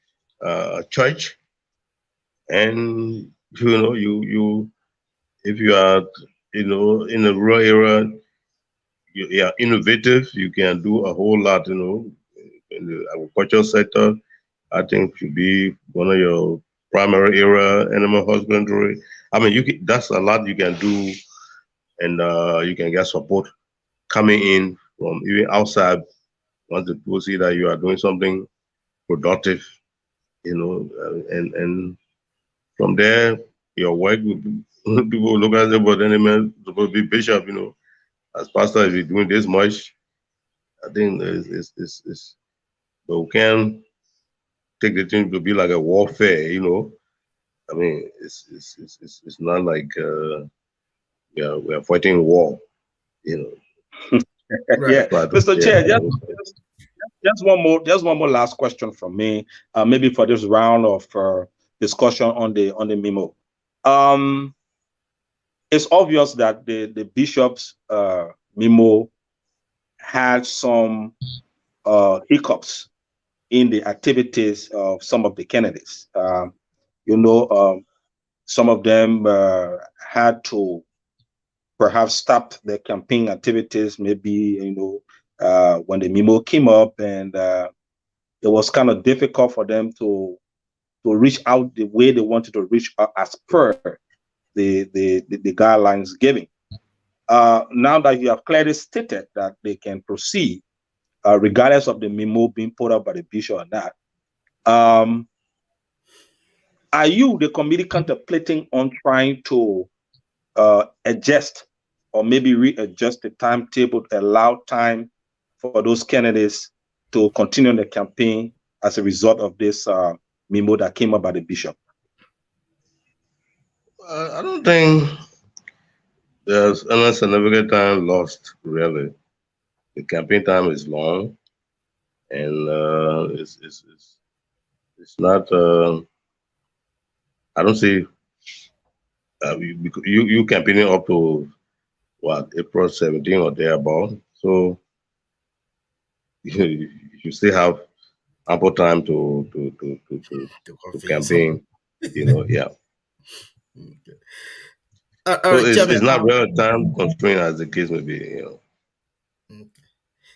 church, and you if you are in a rural area, you are innovative. You can do a whole lot. In the agricultural sector, I think should be one of your primary area. Animal husbandry. I mean, that's a lot you can do, and you can get support coming in from even outside. Once the people see that you are doing something productive, and from there, your work will be, people will look at it, but then man supposed to be bishop, as pastor, if you're doing this much, I think it's but we can take the thing to be like a warfare. I mean, it's not like we are fighting war, you know.
Right.
Yeah,
But
Mr. Chair,
yeah,
just one more last question from me, maybe for this round of discussion on the memo. It's obvious that the bishop's memo had some hiccups in the activities of some of the candidates. Some of them had to perhaps stop their campaign activities, maybe, when the memo came up, and it was kind of difficult for them to reach out the way they wanted to reach out as per the guidelines given. Now that you have clearly stated that they can proceed, regardless of the memo being put up by the bishop or not, are you, the committee, contemplating on trying to adjust or maybe readjust the timetable to allow time for those candidates to continue the campaign as a result of this memo that came up by the bishop?
I don't think there's any significant time lost, really. The campaign time is long, and it's not. I don't see you campaigning up to what, April 17 or thereabout. So you still have ample time to campaign. Yeah.
Okay.
So
Chairman.
it's not really time constraint as the case may be.
Okay.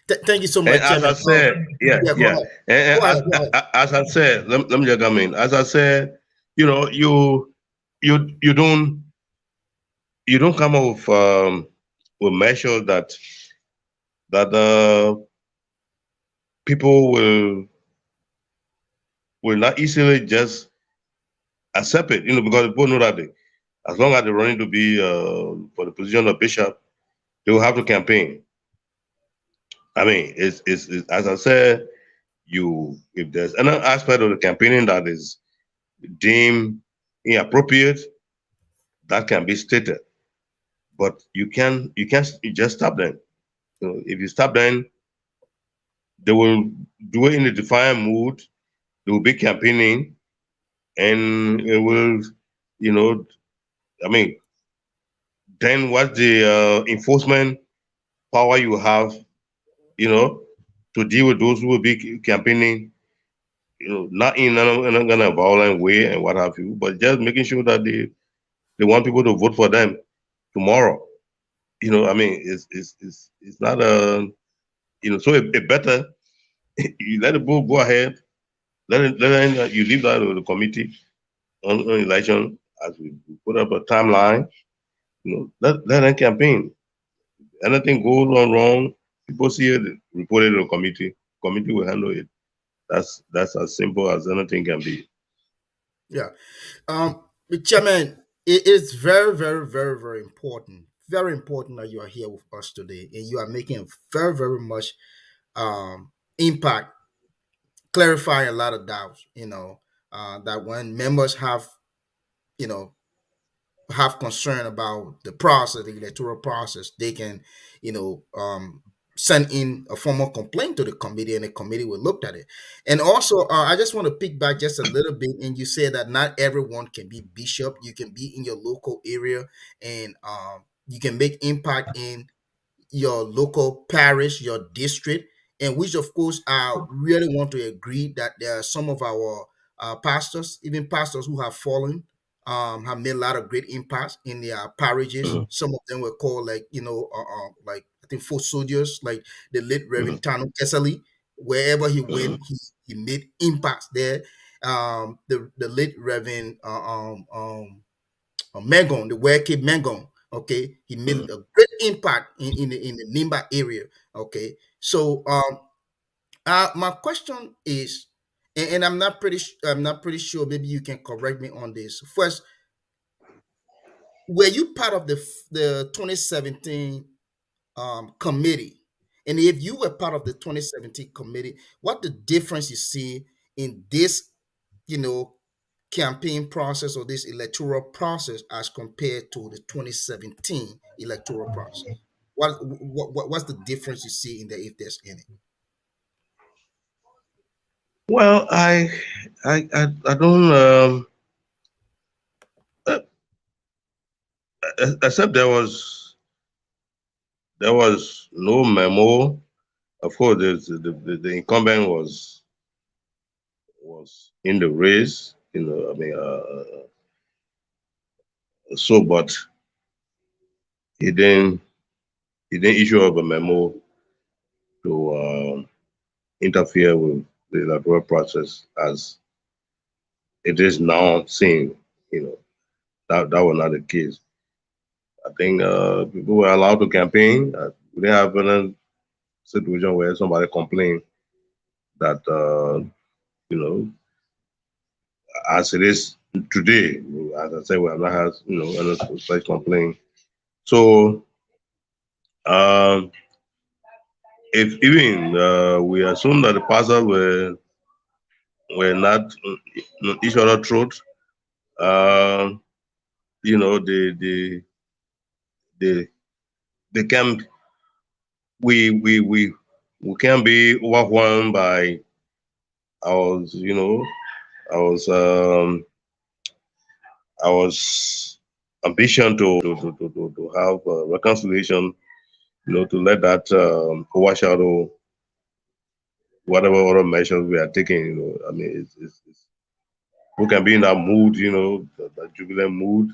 Thank you so
And
much,
as
Chairman.
I said, yeah,
Yeah, go
yeah.
ahead.
And
Go ahead. Go ahead.
as I said, let me just come in. As I said, you know, you don't come up with measures that people will not easily just accept it. You know, because people know that as long as they're running to be for the position of bishop, they will have to campaign. I mean, it's as I said, you if there's another aspect of the campaigning that is deemed inappropriate, that can be stated. But you can't just stop them. You know, if you stop them, they will do it in a defiant mood. They will be campaigning, and it will, you know, I mean, then what's the enforcement power you have, you know, to deal with those who will be campaigning, you know, not in a kind of violent way and what have you, but just making sure that they want people to vote for them tomorrow. You know, I mean, it's not a, you know, so it better you let the vote go ahead. You leave that to the committee on election as we put up a timeline. You know, let them campaign. Anything goes on wrong, people see it, report it to the committee. Committee will handle it. That's as simple as anything can be.
Yeah. Chairman, it is very, very, very, very important that you are here with us today, and you are making a very, very much impact, clarify a lot of doubts. That when members you know, have concern about the process, the electoral process, they can, you know, send in a formal complaint to the committee, and the committee will look at it. And also, I just want to pick back just a little bit. And you said that not everyone can be bishop. You can be in your local area, and you can make impact in your local parish, your district, and which, of course, I really want to agree that there are some of our pastors, even pastors who have fallen, have made a lot of great impacts in their parishes.
Mhm,
Some of them were called, like, like, I think, foot soldiers, like the late
mhm,
Reverend Tano Kesali. Wherever he
mhm,
went, he made impacts there. The late Reverend Megon, the Weke Megon. Okay, he made
mhm.
a great impact in the Nimba area. Okay, so my question is, and I'm not pretty sure. Maybe you can correct me on this. First, were you part of the 2017 committee? And if you were part of the 2017 committee, what the difference you see in this, you know, campaign process or this electoral process as compared to the 2017 electoral process? What's the difference you see in there, if there's any?
Well, I don't uh, except there was no memo. Of course, the incumbent was in the race. You know, I mean, so but he didn't he didn't issue up a memo to interfere with the electoral process as it is now seen. You know, that was not the case. I think people were allowed to campaign. We didn't have a situation where somebody complained that as it is today, as I said, we have not had any such complaint. So if even we assume that the pastors were not each other truth, um, you know, they they can we can be overwhelmed by our our our ambition to have reconciliation, to let that overshadow whatever other measures we are taking. I mean, we can be in that mood, that jubilant mood.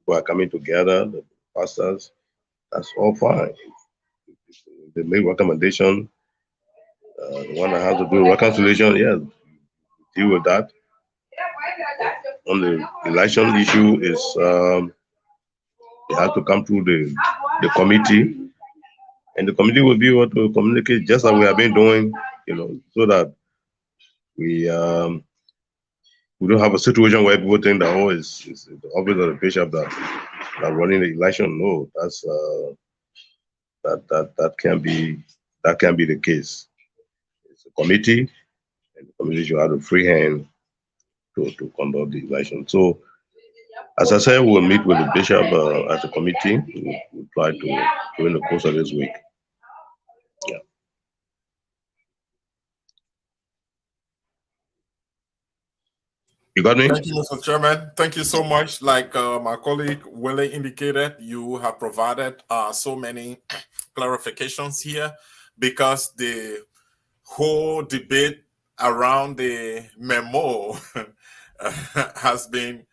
We are coming together, the pastors. That's all fine. they make recommendation. The one that has to do reconciliation, yeah, deal with that. On the election issue is it has to come through the committee, and the committee will be able to communicate just as we have been doing, so that we don't have a situation where people think that it's the office of the bishop that running the election. No, that's that can't be the case. It's a committee, and the committee should have a free hand to conduct the election. So, as I said, we'll meet with the bishop as a committee. We'll try to during the course of this week. Yeah. You got me?
Thank you, Mr. Chairman. Thank you so much. Like my colleague Willie indicated, you have provided so many clarifications here, because the whole debate around the memo has been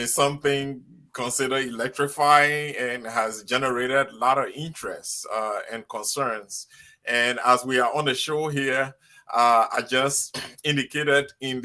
something considered electrifying and has generated a lot of interest and concerns. And as we are on the show here, I just indicated in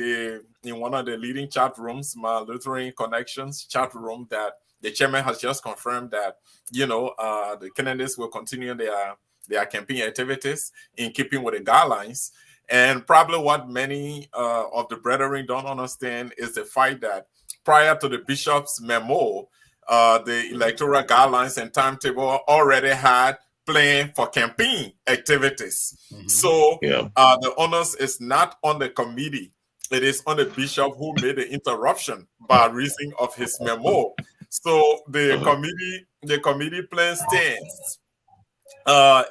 one of the leading chat rooms, my Lutheran Connections chat room, that the chairman has just confirmed that the candidates will continue their campaign activities in keeping with the guidelines. And probably what many of the brethren don't understand is the fact that prior to the bishop's memo, the electoral guidelines and timetable already had plan for campaign activities. Mm-hmm. So the onus is not on the committee. It is on the bishop who made the interruption by reason of his memo. So the committee plan stands.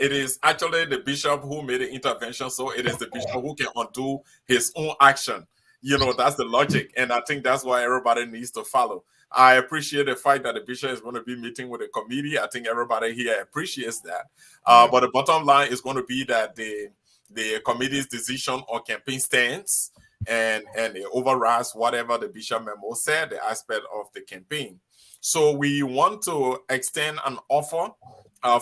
It is actually the bishop who made the intervention, so it is the bishop who can undo his own action. That's the logic, and I think that's why everybody needs to follow. I appreciate the fact that the bishop is going to be meeting with the committee. I think everybody here appreciates that. But the bottom line is going to be that the committee's decision on campaign stands, and it overrides whatever the bishop memo said, the aspect of the campaign. So we want to extend an offer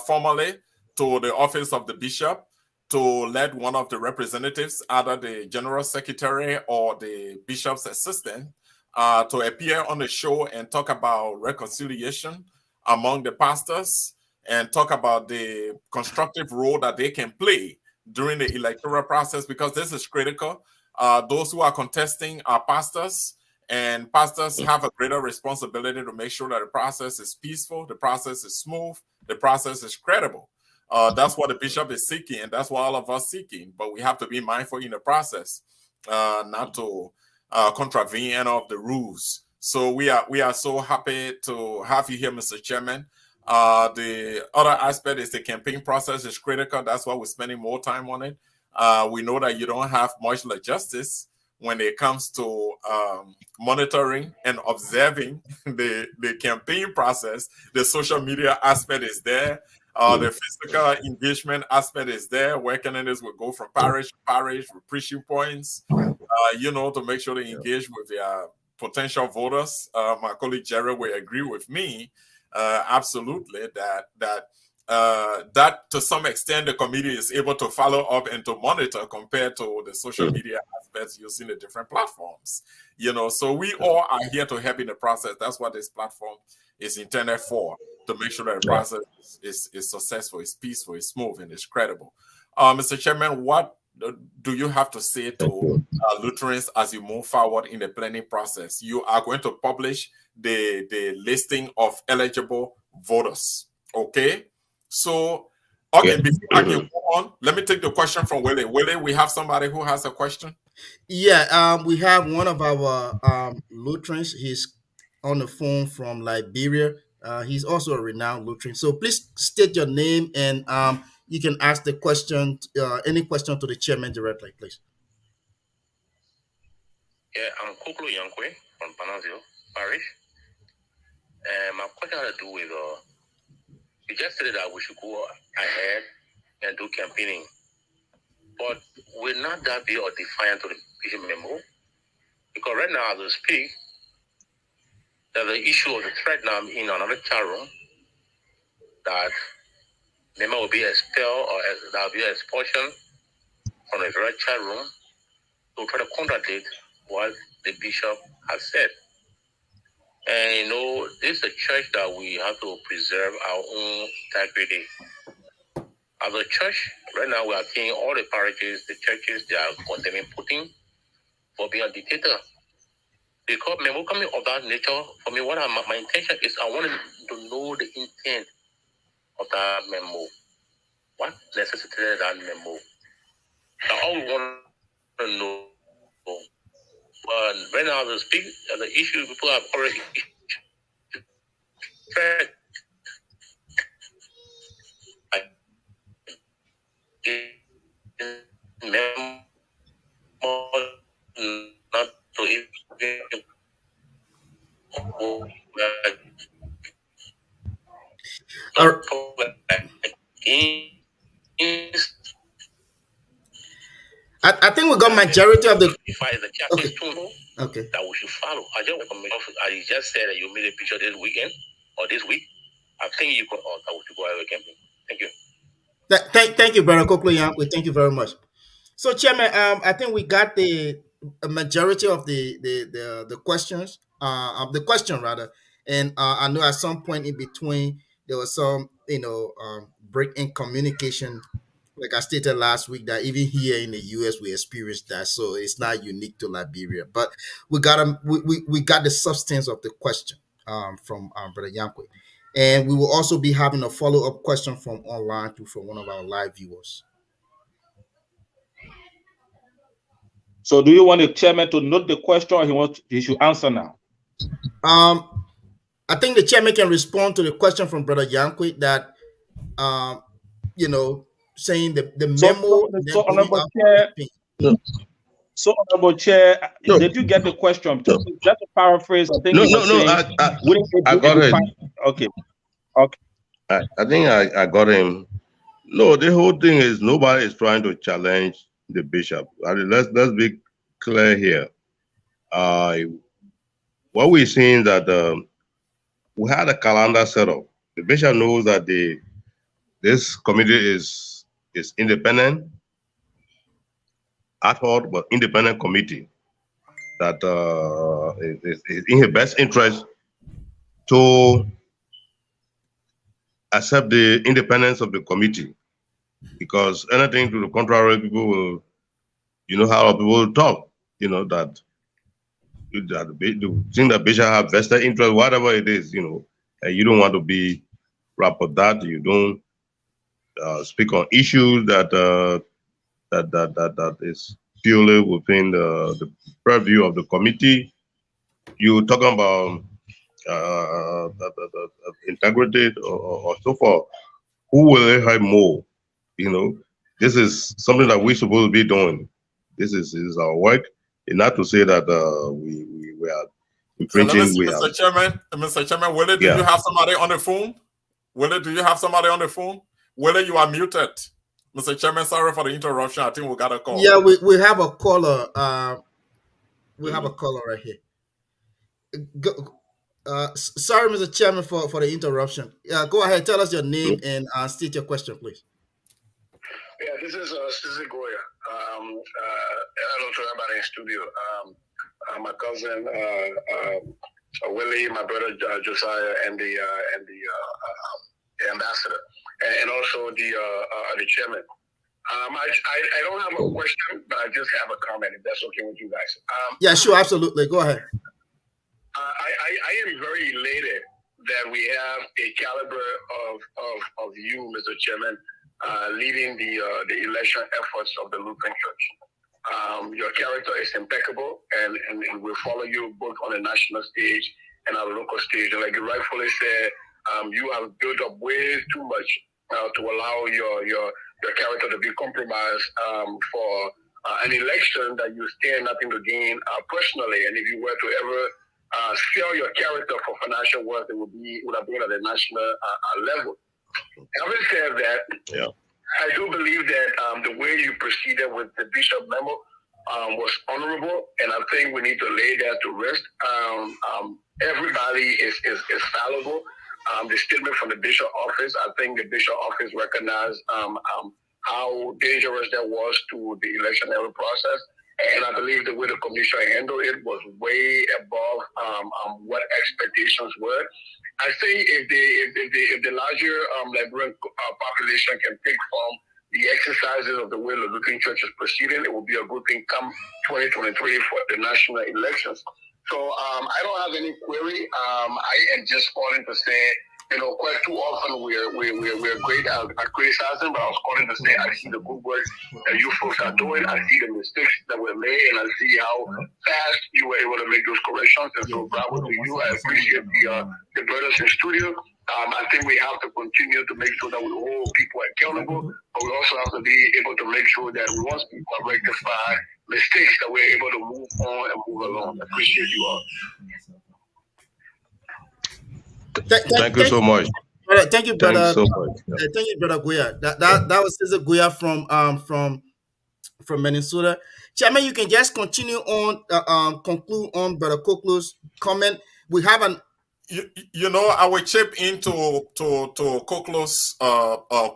formally to the office of the bishop to let one of the representatives, either the general secretary or the bishop's assistant, to appear on the show and talk about reconciliation among the pastors and talk about the constructive role that they can play during the electoral process, because this is critical. Those who are contesting are pastors, and pastors have a greater responsibility to make sure that the process is peaceful, the process is smooth, the process is credible. That's what the bishop is seeking, and that's what all of us seeking. But we have to be mindful in the process, not to contravene any of the rules. So we are so happy to have you here, Mr. Chairman. The other aspect is the campaign process is critical. That's why we're spending more time on it. We know that you don't have much justice when it comes to monitoring and observing the campaign process. The social media aspect is there. The physical engagement aspect is there, where candidates will go from parish to parish with preaching points, to make sure they engage with their potential voters. My colleague Jerry will agree with me absolutely that to some extent the committee is able to follow up and to monitor compared to the social media aspects using the different platforms. So we all are here to help in the process. That's what this platform is intended for, to make sure that the process is successful, is peaceful, is smooth, and is credible. Mr. Chairman, what do you have to say to Lutherans as you move forward in the planning process? You are going to publish the listing of eligible voters, okay? So, before I can go on, let me take the question from Willie. Willie, we have somebody who has a question.
Yeah, we have one of our Lutherans. He's on the phone from Liberia. He's also a renowned Lutheran. So please state your name, and you can ask the question, any question to the chairman directly, please.
Yeah, I'm Koklo Yankwe from Panazio Parish. And my question has to do with, you just said that we should go ahead and do campaigning. But will not that be a defiant to the bishop memo? Because right now, as we speak, there's the issue of the threat now in another chat room that member will be expelled or there will be expulsion from the very chat room to try to contradict what the bishop has said. And this is a church that we have to preserve our own integrity. As a church, right now we are seeing all the parishes, the churches, they are condemning Putin for being a dictator. Because memo coming of that nature, for me, my intention is I want to know the intent of that memo. What necessitated that memo? Now, all we want to know. But right now, the issue people have already memo not to even
I think we got majority of the.
If I is the
Okay.
okay. That we should follow. I just said that you made a picture this weekend or this week. I think you could. That we should go ahead camping. Thank you.
Thank you, Brother Koklo. We thank you very much. So, Chairman, I think we got the majority of the questions, of the question rather, and I know at some point in between there was some break in communication. Like I stated last week, that even here in the U.S. we experienced that, so it's not unique to Liberia. But we got the substance of the question from Brother Yankwe, and we will also be having a follow up question from online too from one of our live viewers.
So do you want the chairman to note the question, or he should answer now?
I think the chairman can respond to the question from Brother Yankwe that saying the memo.
So Honorable Chair, so Honorable Chair, did you get the question? Just to paraphrase, I think he was saying,
I got it.
Okay.
I think I got him. No, the whole thing is nobody is trying to challenge the bishop. Let's be clear here. What we're seeing that we had a calendar set up. The bishop knows that this committee is independent, ad hoc but independent committee that is in his best interest to accept the independence of the committee, because anything to the contrary, people will, how people will talk, that the thing that Bishop have vested interest, whatever it is, and you don't want to be wrapped with that. You don't speak on issues that is purely within the purview of the committee. You talking about integrity or so forth. Who will help more? This is something that we're supposed to be doing. This is our work. And not to say that we are infringing.
So Mr. Chairman, Willie, do you have somebody on the phone? Willie, do you have somebody on the phone? Willie, you are muted. Mr. Chairman, sorry for the interruption. I think we got a call.
Yeah, we have a caller. We have a caller right here. Sorry, Mr. Chairman, for the interruption. Go ahead, tell us your name and state your question, please.
Yeah, this is Sisi Goya. Hello to everybody in studio. My cousin Willie, my brother Josiah, and the ambassador, and also the chairman. I don't have a question, but I just have a comment, if that's okay with you guys.
Yeah, sure, absolutely. Go ahead.
I am very elated that we have a caliber of you, Mr. Chairman, leading the election efforts of the Lutheran Church. Your character is impeccable, and we follow you both on the national stage and our local stage. And like you rightfully said, you have built up way too much to allow your character to be compromised for an election that you stand nothing to gain personally. And if you were to ever sell your character for financial worth, it would have been at a national level. Having said that, I do believe that the way you proceeded with the bishop memo was honorable, and I think we need to lay that to rest. Everybody is fallible. the statement from the bishop office. I think the bishop office recognized how dangerous that was to the electionary process. And I believe the way the commission handled it was way above what expectations were. I think if the larger Liberian population can pick from the exercises of the way the Lutheran Church is proceeding, it will be a good thing come 2023 for the national elections. So I don't have any query. I am just calling to say, quite too often we're great at criticizing, but I was calling to say I see the good work that you folks are doing. I see the mistakes that were made, and I see how fast you were able to make those corrections. And so bravo to you. I appreciate the brothers in studio. I think we have to continue to make sure that we hold people accountable, but we also have to be able to make sure that once people rectify mistakes, that we're able to move on and move along. I appreciate you all.
Thank you so much.
Thank you, brother.
Thank you so much.
Thank you, brother Guya. That was Cesar Guya from Minnesota. Chairman, you can just continue on, conclude on brother Koklo's comment. We have an.
I will chip into Koklo's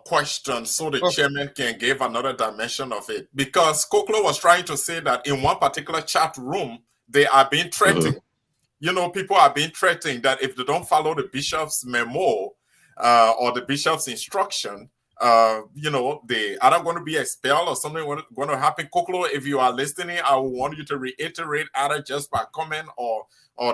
question so the chairman can give another dimension of it, because Koklo was trying to say that in one particular chat room they are being threatened. People are being threatened that if they don't follow the bishop's memo or the bishop's instruction, they are not going to be expelled or something going to happen. Koklo, if you are listening, I want you to reiterate either just by comment or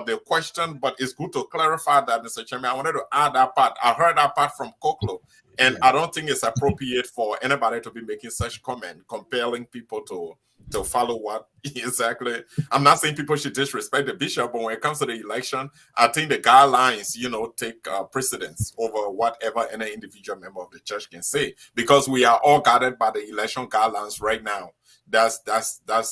the question, but it's good to clarify that, Mr. Chairman. I wanted to add that part. I heard that part from Koklo, and I don't think it's appropriate for anybody to be making such comment, compelling people to follow what exactly. I'm not saying people should disrespect the bishop, but when it comes to the election, I think the guidelines, take precedence over whatever any individual member of the church can say, because we are all guided by the election guidelines right now. That's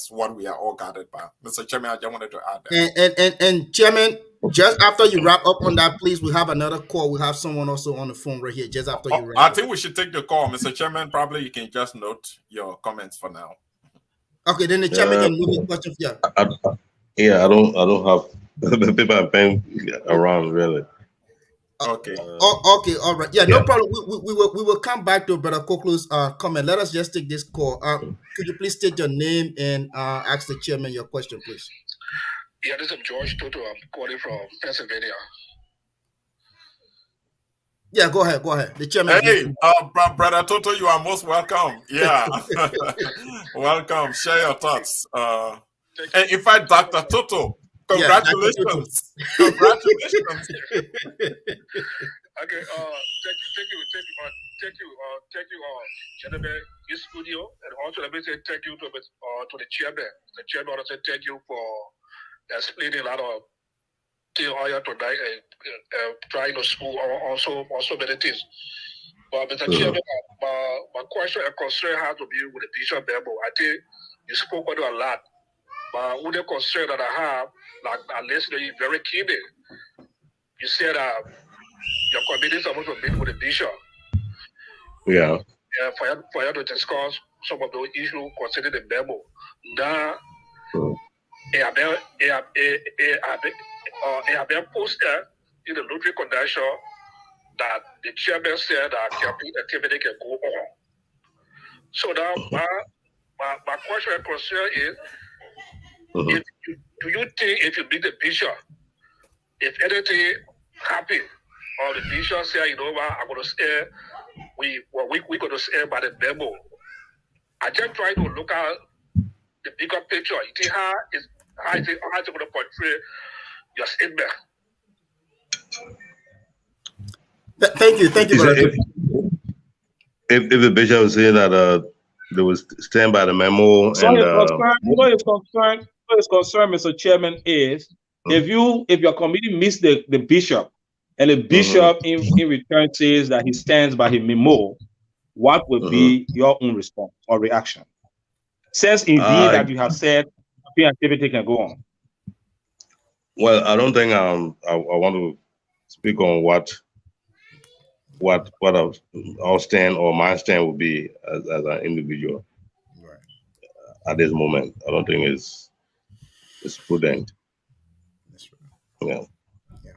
what we are all guided by. Mr. Chairman, I just wanted to add
that. And Chairman, just after you wrap up on that, please, we have another call. We have someone also on the phone right here. Just after you wrap
I
up.
think we should take the call, Mr. Chairman. Probably you can just note your comments for now.
Okay, then the chairman can move the question.
I don't have the people are paying around really.
Okay.
Okay, all right. Yeah, no problem. We will come back to Brother Koklo's comment. Let us just take this call. Could you please state your name and ask the chairman your question, please?
Yeah, this is George Toto. I'm calling from Pennsylvania.
Yeah, go ahead. The chairman.
Hey, Brother Toto, you are most welcome. Yeah. Welcome. Share your thoughts. And in fact, Dr. Toto, congratulations.
Yeah,
Congratulations.
Okay, thank you, gentlemen in studio, and also let me say thank you to the chairman. The chairman also thank you for explaining a lot of things here tonight and trying to school also many things. But Mr. Chairman, my question and concern has to be with the bishop memo. I think you spoke on it a lot, but with the concern that I have, like I listened to you very keenly. You said your committee is supposed to meet with the bishop.
Yeah.
For you to discuss some of those issues concerning the memo. Now, it have been posted in the Lutheran Convention that the chairman said that campaign activity can go on. So now, my question and concern is, do you think if you meet the bishop, if anything happen, or the bishop say, what, I'm going to say, we're going to say by the memo. I just try to look at the bigger picture. You see how it's going to portray your statement.
Thank you.
If the bishop was saying that they will stand by the memo,
so his concern, Mr. Chairman, is if your committee meets the bishop and the bishop in return says that he stands by his memo, what would be your own response or reaction? Since indeed that you have said the activity can go on.
Well, I don't think I want to speak on what our stand or my stand would be as an individual. Right. At this moment, I don't think it's prudent.
That's right.
Yeah.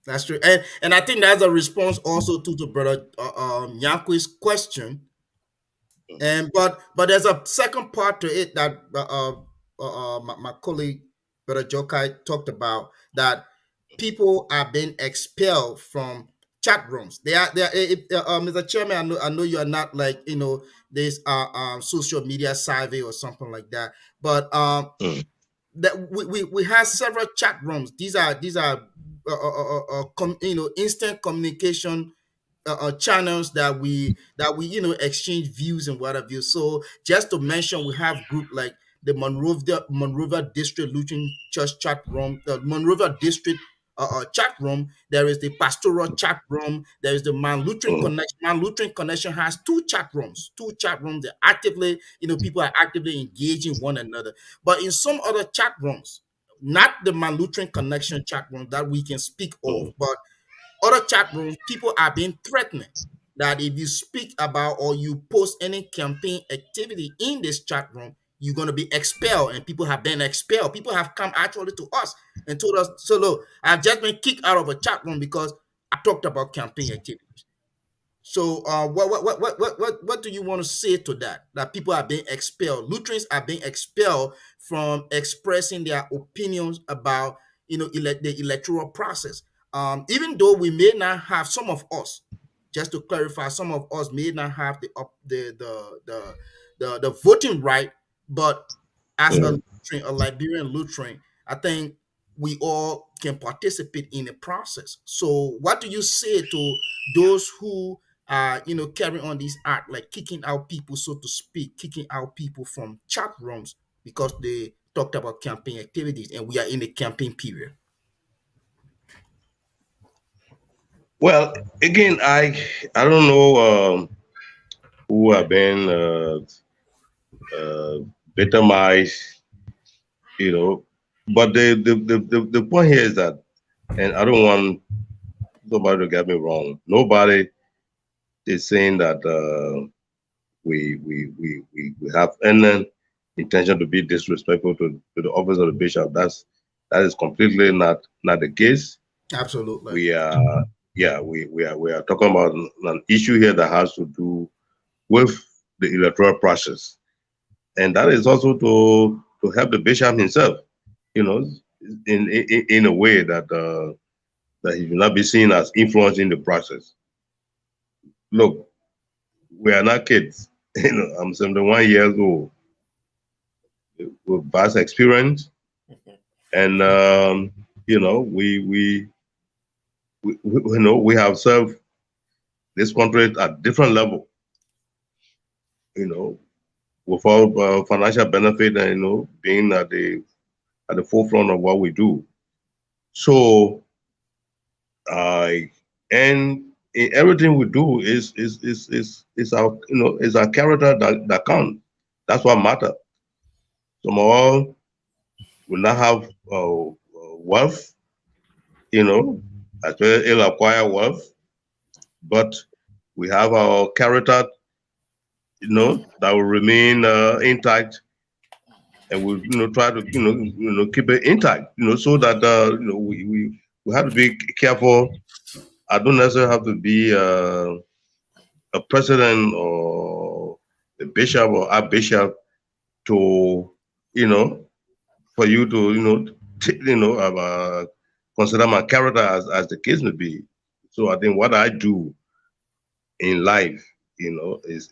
That's true, and I think that's a response also to the brother Yanke's question. And but there's a second part to it that my colleague brother Jokai talked about, that people are being expelled from chat rooms. Mr. Chairman, I know you are not like this social media savvy or something like that, but
Mm,
that we have several chat rooms. These are instant communication channels that we exchange views and what have you. So just to mention, we have group like the Monrovia District Lutheran Church chat room, the Monrovia District chat room. There is the pastoral chat room. There is the Man Lutheran
mm,
Connection. Man Lutheran Connection has two chat rooms. Two chat rooms. They actively, people are actively engaging one another. But in some other chat rooms, not the Man Lutheran Connection chat room that we can speak of,
mm,
but other chat rooms, people are being threatened that if you speak about or you post any campaign activity in this chat room, you're going to be expelled. And people have been expelled. People have come actually to us and told us, so look, I've just been kicked out of a chat room because I talked about campaign activities. So, what do you want to say to that? That people are being expelled, Lutherans are being expelled from expressing their opinions about the electoral process. Even though we may not have, some of us, just to clarify, some of us may not have the voting right, but as a
mm.
Lutheran, a Liberian Lutheran, I think we all can participate in the process. So, what do you say to those who carrying on this act, like kicking out people, so to speak, kicking out people from chat rooms because they talked about campaign activities, and we are in the campaign period?
Well, again, I don't know who have been victimized, you know, but the point here is that, and I don't want nobody to get me wrong. Nobody is saying that we have any intention to be disrespectful to the office of the bishop. That is completely not the case.
Absolutely.
We are yeah we are talking about an issue here that has to do with the electoral process, and that is also to help the bishop himself, you know, in a way that that he will not be seen as influencing the process. Look, we are not kids. You know, I'm 71 years old with vast experience, and you know, we have served this country at different level. You know, without financial benefit, and being at the forefront of what we do. So, and in everything we do is our is our character that counts. That's what matters. Some of us will not have wealth, as well ill acquired wealth, but we have our character, that will remain intact, and we'll try to keep it intact, so that we have to be careful. I don't necessarily have to be a president or a bishop or a bishop to for you to consider my character as the case may be. So I think what I do in life, is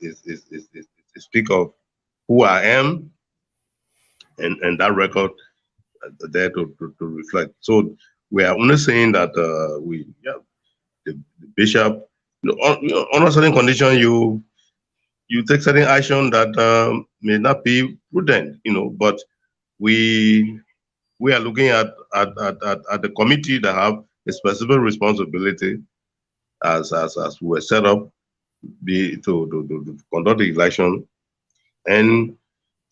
speak of who I am, and that record there to reflect. So we are only saying that the bishop, on a certain condition, you take certain action that may not be prudent, but we are looking at the committee that have a specific responsibility as we were set up to conduct the election, and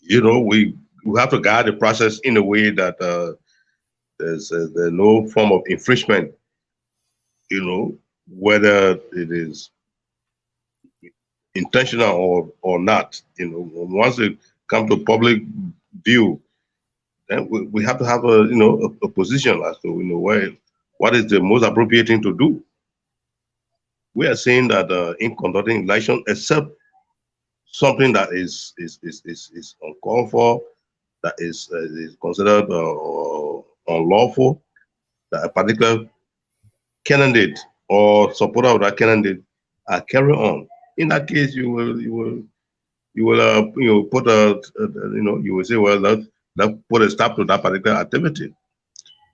we have to guide the process in a way that there's no form of infringement, whether it is intentional or not. Once it comes to public view, then we have to have a position as to what is the most appropriate thing to do. We are saying that in conducting election, except something that is uncalled for, that is considered unlawful, that a particular candidate or supporter of that candidate carry on. In that case, you will put you will say, well, let's put a stop to that particular activity.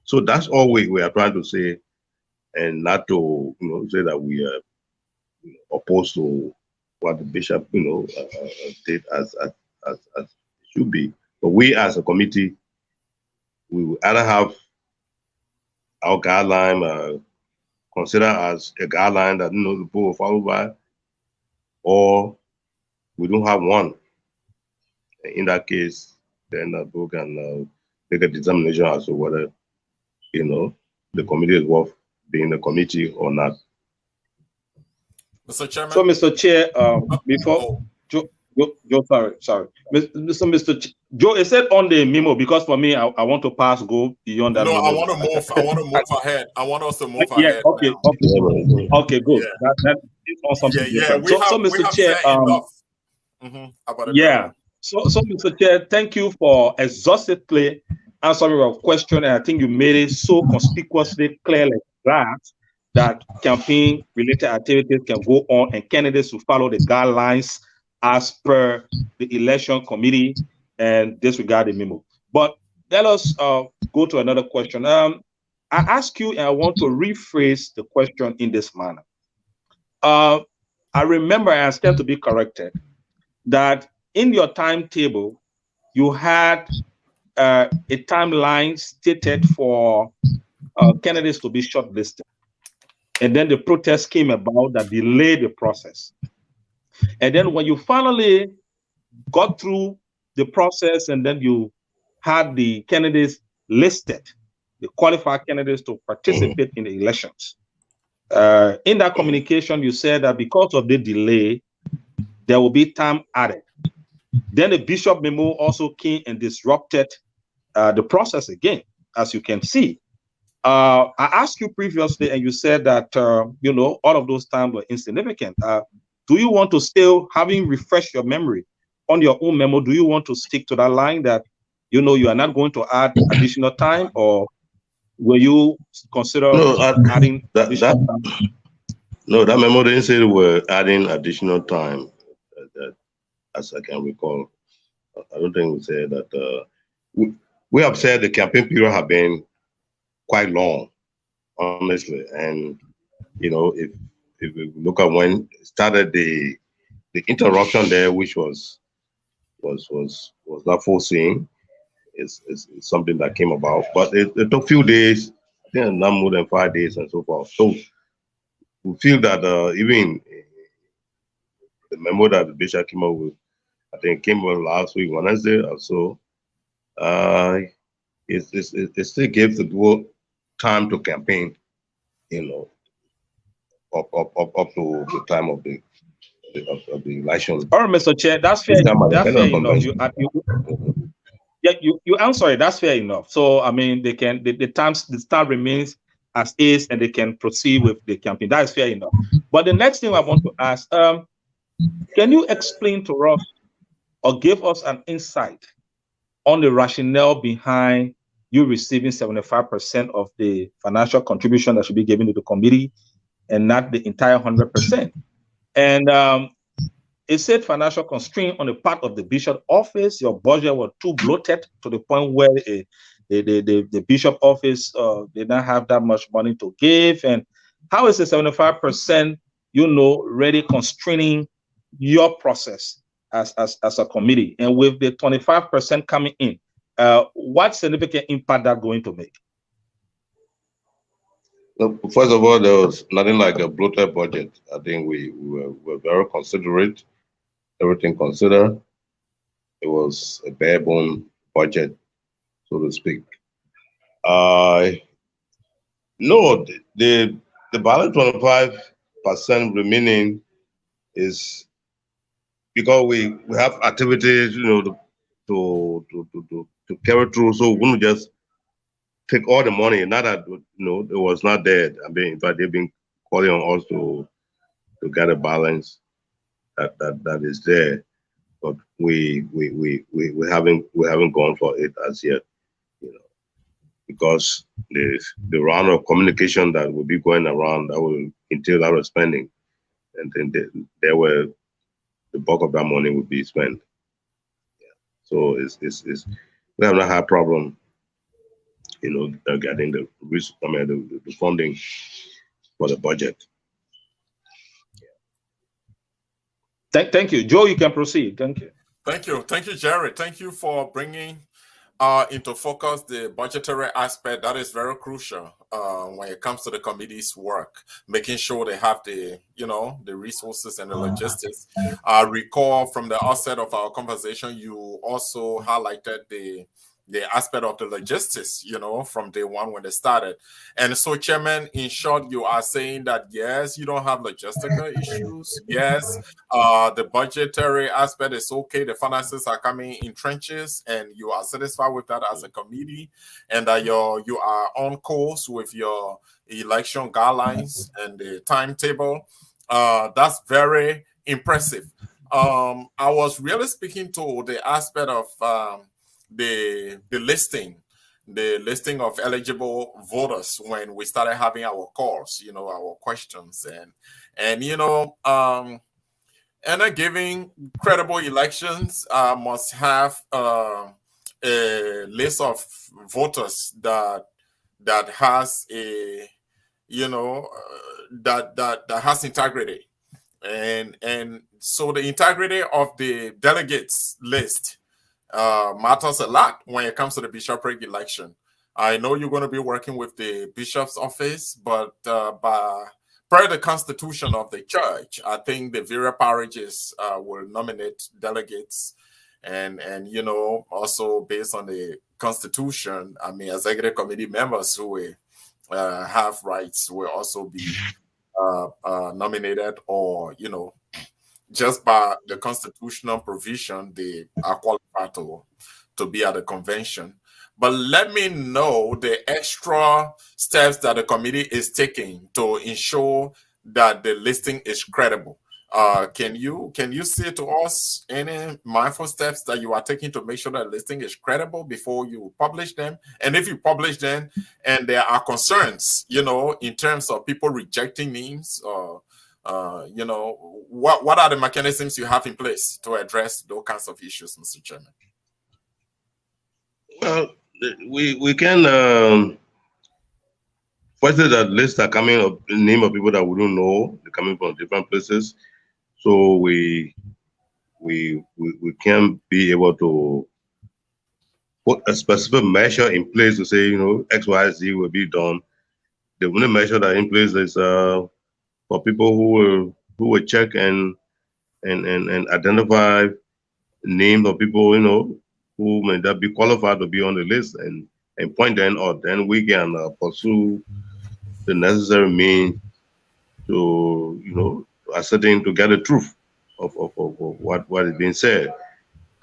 So that's all we are trying to say, and not to say that we are opposed to what the bishop did as it should be. But we as a committee, we will either have our guideline consider as a guideline that the people will follow by, or we don't have one. In that case, then the people can make a determination as to whether the committee is worth being a committee or not.
Mr. Chairman.
So, Mr. Chair, before Joe, sorry. Mr. Joe, is it on the memo? Because for me, I want to go beyond that.
No,
memo.
I want to move ahead. I want us to move
yeah,
ahead.
Okay, okay, good.
Yeah.
That is on something different.
We have
Mr. Chair,
enough.
So, Mr. Chair, thank you for exhaustively answering your question, and I think you made it so conspicuously clear that campaign-related activities can go on and candidates will follow the guidelines as per the election committee and disregard the memo. But let us go to another question. I ask you, and I want to rephrase the question in this manner. I remember, and I stand to be corrected, that in your timetable, you had a timeline stated for candidates to be shortlisted. And then the protest came about that delayed the process. And then when you finally got through the process and then you had the candidates listed, the qualified candidates to participate in the elections. In that communication, you said that because of the delay, there will be time added. Then the bishop memo also came and disrupted the process again, as you can see. I asked you previously, and you said that all of those times were insignificant. Do you want to still, having refreshed your memory on your own memo, do you want to stick to that line that you are not going to add additional time, or will you consider adding additional time?
No, that memo didn't say we're adding additional time, as I can recall. I don't think we said that. We have said the campaign period have been quite long, honestly, and if we look at when started the interruption there, which was not foreseen, is something that came about, but it took a few days, I think not more than 5 days and so forth. So we feel that even the memo that the bishop came up with, I think came out last week, Wednesday or so, it still gives the people time to campaign, up to the time of the election.
All right, Mr. Chair, that's fair. That's fair enough. You answer it. That's fair enough. So I mean, the time remains as is, and they can proceed with the campaign. That is fair enough. But the next thing I want to ask, can you explain to us or give us an insight on the rationale behind you receiving 75% of the financial contribution that should be given to the committee and not the entire 100%? And it said financial constraint on the part of the bishop office. Your budget was too bloated to the point where the bishop office did not have that much money to give. And how is the 75%, really constraining your process as a committee? And with the 25% coming in, what significant impact that going to make?
First of all, there was nothing like a bloated budget. I think we were very considerate. Everything considered, it was a bare bone budget, so to speak. No, the balance 25% remaining is because we have activities, to carry through. So we wouldn't just take all the money. Not that, you know, it was not there. I mean, in fact, they've been calling on us to get a balance that is there, but we haven't gone for it as yet, you know, because the round of communication that will be going around, that will entail a lot of spending, and then there were the bulk of that money would be spent. Yeah. So it's we have not had problem, you know, getting the the funding for the budget.
Thank you, Joe. You can proceed. Thank you.
Thank you, Jared. Thank you for bringing into focus the budgetary aspect. That is very crucial when it comes to the committee's work, making sure they have the, you know, the resources and the logistics. I recall from the outset of our conversation, you also highlighted the aspect of the logistics, you know, from day one when they started. And so, Chairman, in short, you are saying that, yes, you don't have logistical issues. Yes, the budgetary aspect is okay. The finances are coming in trenches, and you are satisfied with that as a committee, and that you are on course with your election guidelines and the timetable. That's very impressive. I was really speaking to the aspect of the listing of eligible voters when we started having our calls, you know, our questions, and you know, and giving credible elections must have a list of voters that has a, you know, that has integrity, and so the integrity of the delegates list matters a lot when it comes to the bishopric election. I know you're going to be working with the bishop's office, but per the constitution of the church, I think the various parishes will nominate delegates, and you know, also based on the constitution, I mean, executive committee members who will have rights will also be nominated, or you know, just by the constitutional provision, they are qualified to be at the convention. But let me know the extra steps that the committee is taking to ensure that the listing is credible. Can you say to us any mindful steps that you are taking to make sure that listing is credible before you publish them? And if you publish them and there are concerns, you know, in terms of people rejecting names, you know, what are the mechanisms you have in place to address those kinds of issues, Mr. Chairman?
Well, we can firstly, that list are coming up, the name of people that we don't know, they're coming from different places, so we can be able to put a specific measure in place to say, you know, X, Y, Z will be done. The only measure that in place is for people who will check and identify names of people, you know, who may not be qualified to be on the list, and point them out. Then we can pursue the necessary means to, you know, ascertain, to get the truth of what is being said.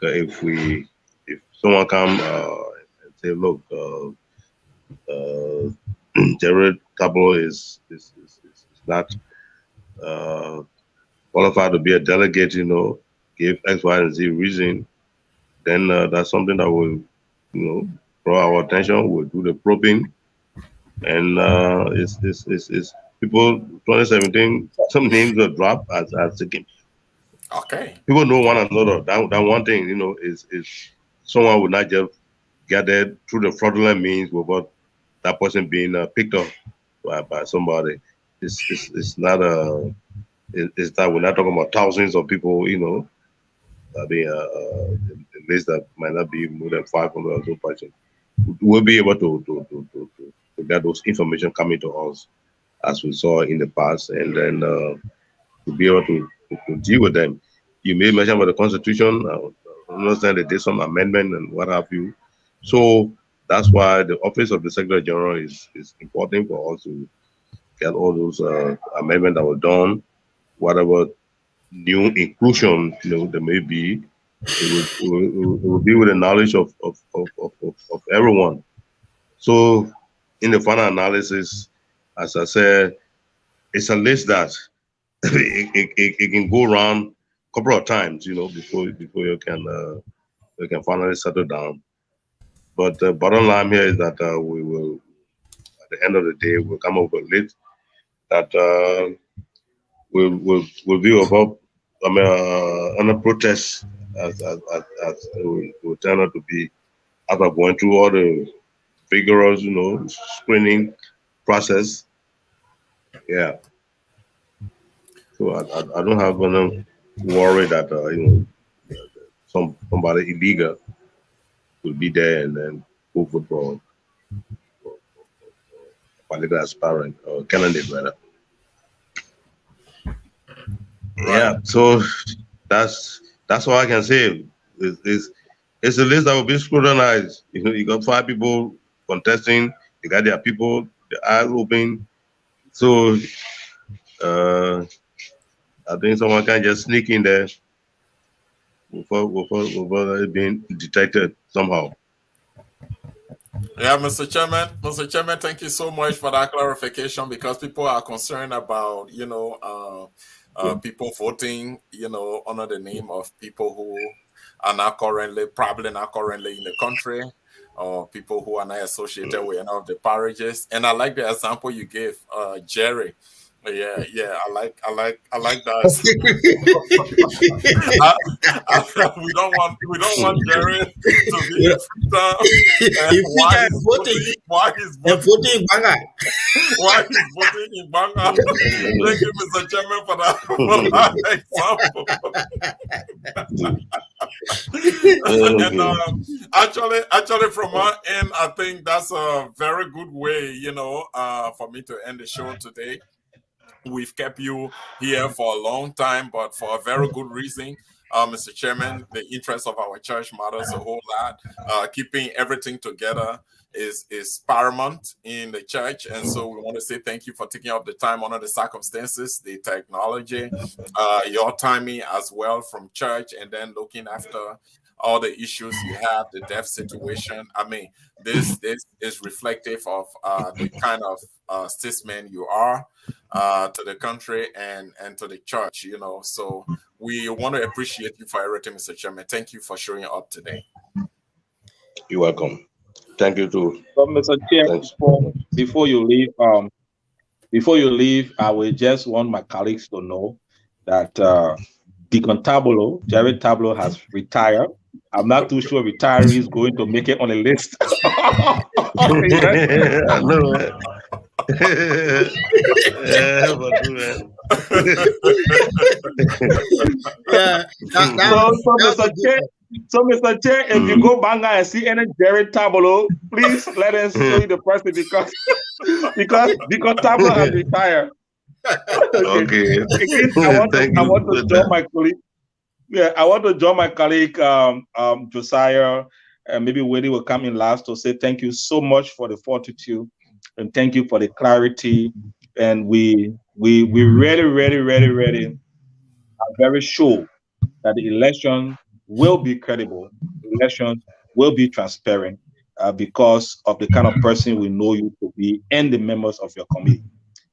If someone come and say, look, Jared Tabo is not qualified to be a delegate, you know, give X, Y, and Z reason, then that's something that will, you know, draw our attention. We'll do the probing, and it's people. 2017, some names were dropped as the
Okay.
People know one another. That one thing, you know, is someone would not just get there through the fraudulent means without that person being picked up by somebody. It's not it's that we're not talking about thousands of people, you know. I mean, a list that might not be more than 500 or so persons. We'll be able to get those information coming to us as we saw in the past, and then to be able to deal with them. You made mention about the Constitution. I understand they did some amendment and what have you. So that's why the office of the Secretary General is important for us to get all those amendments that were done, whatever new inclusion, you know, there may be. It will be with the knowledge of everyone. So in the final analysis, as I said, it's a list that it can go around a couple of times, before you can finally settle down. But the bottom line here is that we will, at the end of the day, we'll come up with a list that will be about, under protest, as will turn out to be, after going through all the vigorous, screening process. Yeah. So I don't have any worry that somebody illegal will be there and then vote for a political aspirant or candidate rather.
Right.
Yeah. So that's all I can say. It's a list that will be scrutinized. You got 5 people contesting. They got their people, the eyes open. So I think someone can just sneak in there without it being detected somehow.
Yeah, Mr. Chairman. Mr. Chairman, thank you so much for that clarification, because people are concerned about, people voting, under the name of people who are probably not currently in the country, or people who are not associated with any of the parishes. And I like the example you gave, Jerry. Yeah, I like that. We don't want Jerry to be in Freetown.
If you guys voting,
Why he's
they're
voting?
voting Banga.
Why he's voting in Banga? Thank you, Mr. Chairman, for that example. And actually, from my end, I think that's a very good way, for me to end the show today. We've kept you here for a long time, but for a very good reason. Mr. Chairman, the interest of our church matters a whole lot. Keeping everything together is paramount in the church, and so we want to say thank you for taking up the time under the circumstances, the technology, your timing as well from church, and then looking after all the issues you have, the deaf situation. I mean, this is reflective of the kind of statesman you are to the country and to the church. So we want to appreciate you for everything, Mr. Chairman. Thank you for showing up today.
You're welcome. Thank you too.
So, Mr. Chair,
Thanks.
before you leave, I will just want my colleagues to know that Deacon Tabolo, Jared Tabolo, has retired. I'm not too sure retiree is going to make it on the list.
I know it.
Yeah.
So, Mr. Chair, if you go Banga and see any Jared Tabolo, please let us show you the person because Tabolo has retired.
Okay.
I want to join my colleague. Yeah, I want to join my colleague Josiah, and maybe Wendy will come in last to say thank you so much for the fortitude and thank you for the clarity. And we really are very sure that the election will be credible, the election will be transparent because of the kind of person we know you to be and the members of your committee.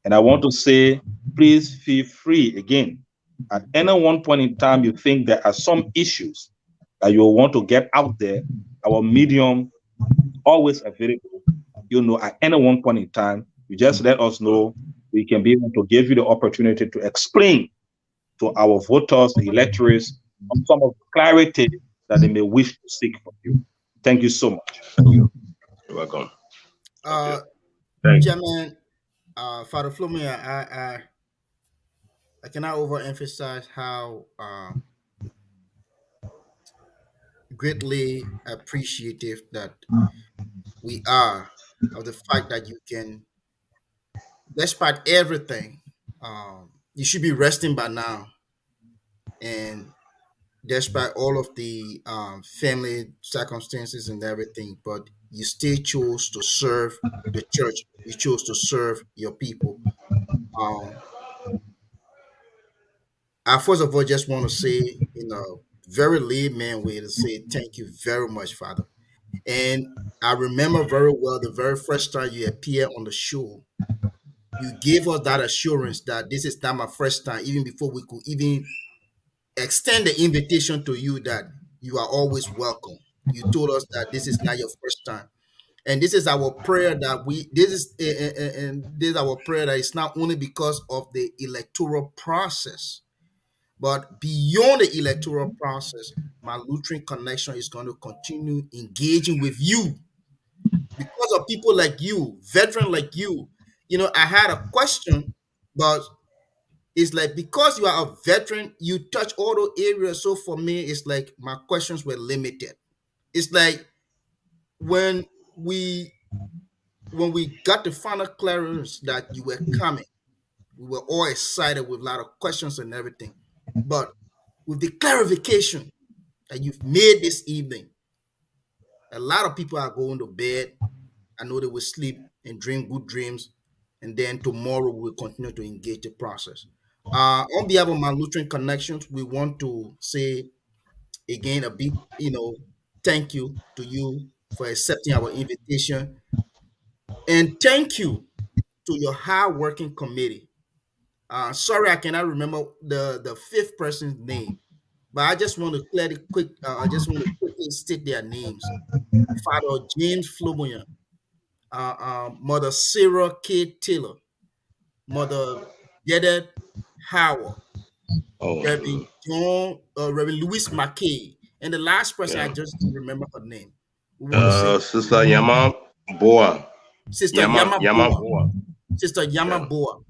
And I want to say, please feel free again. At any one point in time, you think there are some issues that you want to get out there, our medium always available. At any one point in time, you just let us know. We can be able to give you the opportunity to explain to our voters, the electors, some of the clarity that they may wish to seek from you. Thank you so much.
You're welcome.
Chairman, Father Flumia, I cannot overemphasize how greatly appreciative that we are of the fact that you can, despite everything, you should be resting by now, and despite all of the family circumstances and everything, but you still chose to serve the church. You chose to serve your people. Um, I first of all just want to say, in a very layman way, to say thank you very much, Father. And I remember very well the very first time you appeared on the show. You gave us that assurance that this is not my first time, even before we could even extend the invitation to you that you are always welcome. You told us that this is not your first time. And this is our prayer that we this is and this is our prayer that it's not only because of the electoral process, but beyond the electoral process, my Lutheran connection is going to continue engaging with you because of people like you, veteran like you. You know, I had a question, but it's like because you are a veteran, you touch all those areas. So for me, it's like my questions were limited. It's like when we when we got the final clearance that you were coming, we were all excited with a lot of questions and everything. But with the clarification that you've made this evening, a lot of people are going to bed. I know they will sleep and dream good dreams, and then tomorrow we'll continue to engage the process. On behalf of my Lutheran connections, we want to say again a big, thank you to you for accepting our invitation, and thank you to your hard-working committee. Sorry, I cannot remember the fifth person's name, but I just want to clearly quick. I just want to quickly state their names: Father James Floboyan, Mother Sarah K. Taylor, Mother Geded Howard,
Oh,
Reverend Louis McKay, and the last person I
yeah.
just don't remember her name. We want to say
Sister Yama Boa.
Sister
Yama
Yama
Yama
Boa.
Boa.
Sister Yama
Yeah.
Boa.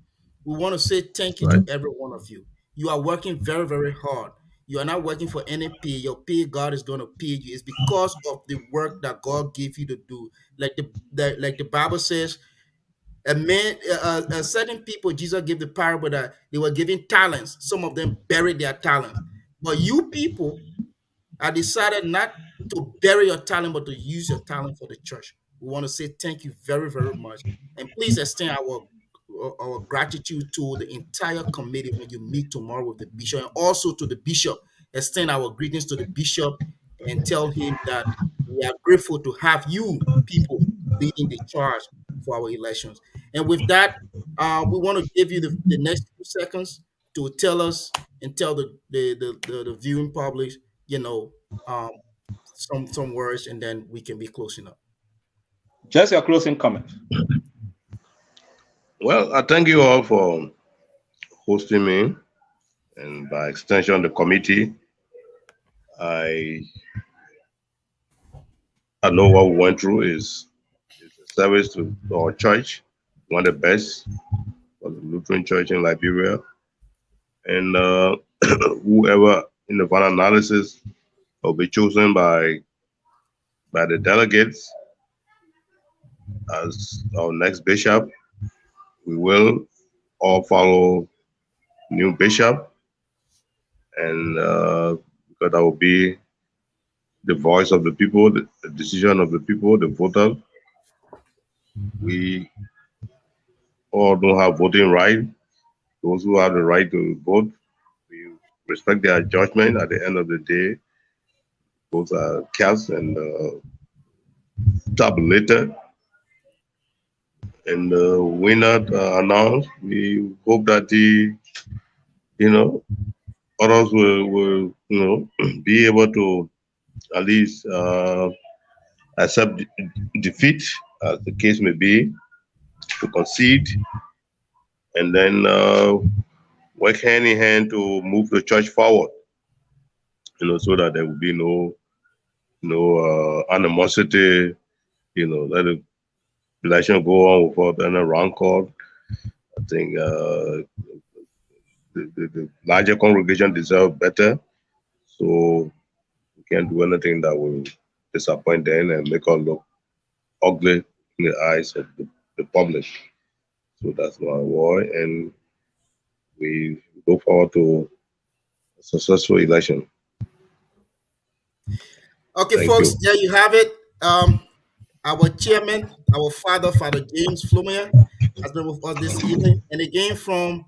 We want to say thank you
Right.
to every one of you. You are working very, very hard. You are not working for any pay. Your pay, God is going to pay you. It's because of the work that God gave you to do. Like the Bible says, a certain people, Jesus gave the parable that they were given talents. Some of them buried their talents. But you people, I decided not to bury your talent, but to use your talent for the church. We want to say thank you very, very much. And please extend our gratitude to the entire committee when you meet tomorrow with the bishop, and also to the bishop. Extend our greetings to the bishop and tell him that we are grateful to have you people leading the charge for our elections. And with that, we want to give you the next few seconds to tell us and tell the viewing public, you know, um, some words, and then we can be closing up.
Just your closing comment.
Well, I thank you all for hosting me, and by extension, the committee. I I know what we went through is a service to our church, one of the best for the Lutheran Church in Liberia, and whoever in the final analysis will be chosen by the delegates as our next bishop. We will all follow new bishop, and because that will be the voice of the people, the decision of the people, the voters. We all don't have voting right. Those who have the right to vote, we respect their judgment. At the end of the day, those are cast and tabulated, and the winner announced. We hope that you know, others will be able to at least accept defeat, as the case may be, to concede, and then work hand in hand to move the church forward. So that there will be no animosity. Let the election go on without any rancor. I think the larger congregation deserve better, so we can't do anything that will disappoint them and make us look ugly in the eyes of the public. So that's my word, and we look forward to a successful election.
Okay,
Thank
folks,
you.
there you have it. Our chairman, our Father James Flumier, has been with us this evening. And again, from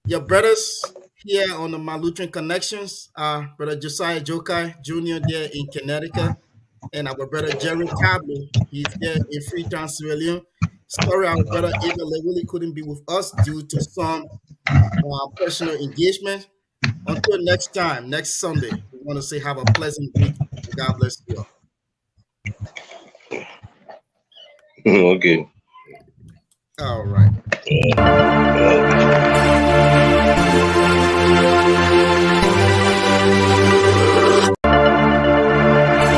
your brothers here on the Malutran Connections, Brother Josiah Jokai Jr. there in Connecticut, and our brother Jerry Tablo. He's there in Freetown, Sierra Leone. Sorry, our brother Ava Lewilly couldn't be with us due to some personal engagement. Until next time, next Sunday, we want to say have a pleasant week. God bless you
Okay.
all. All right.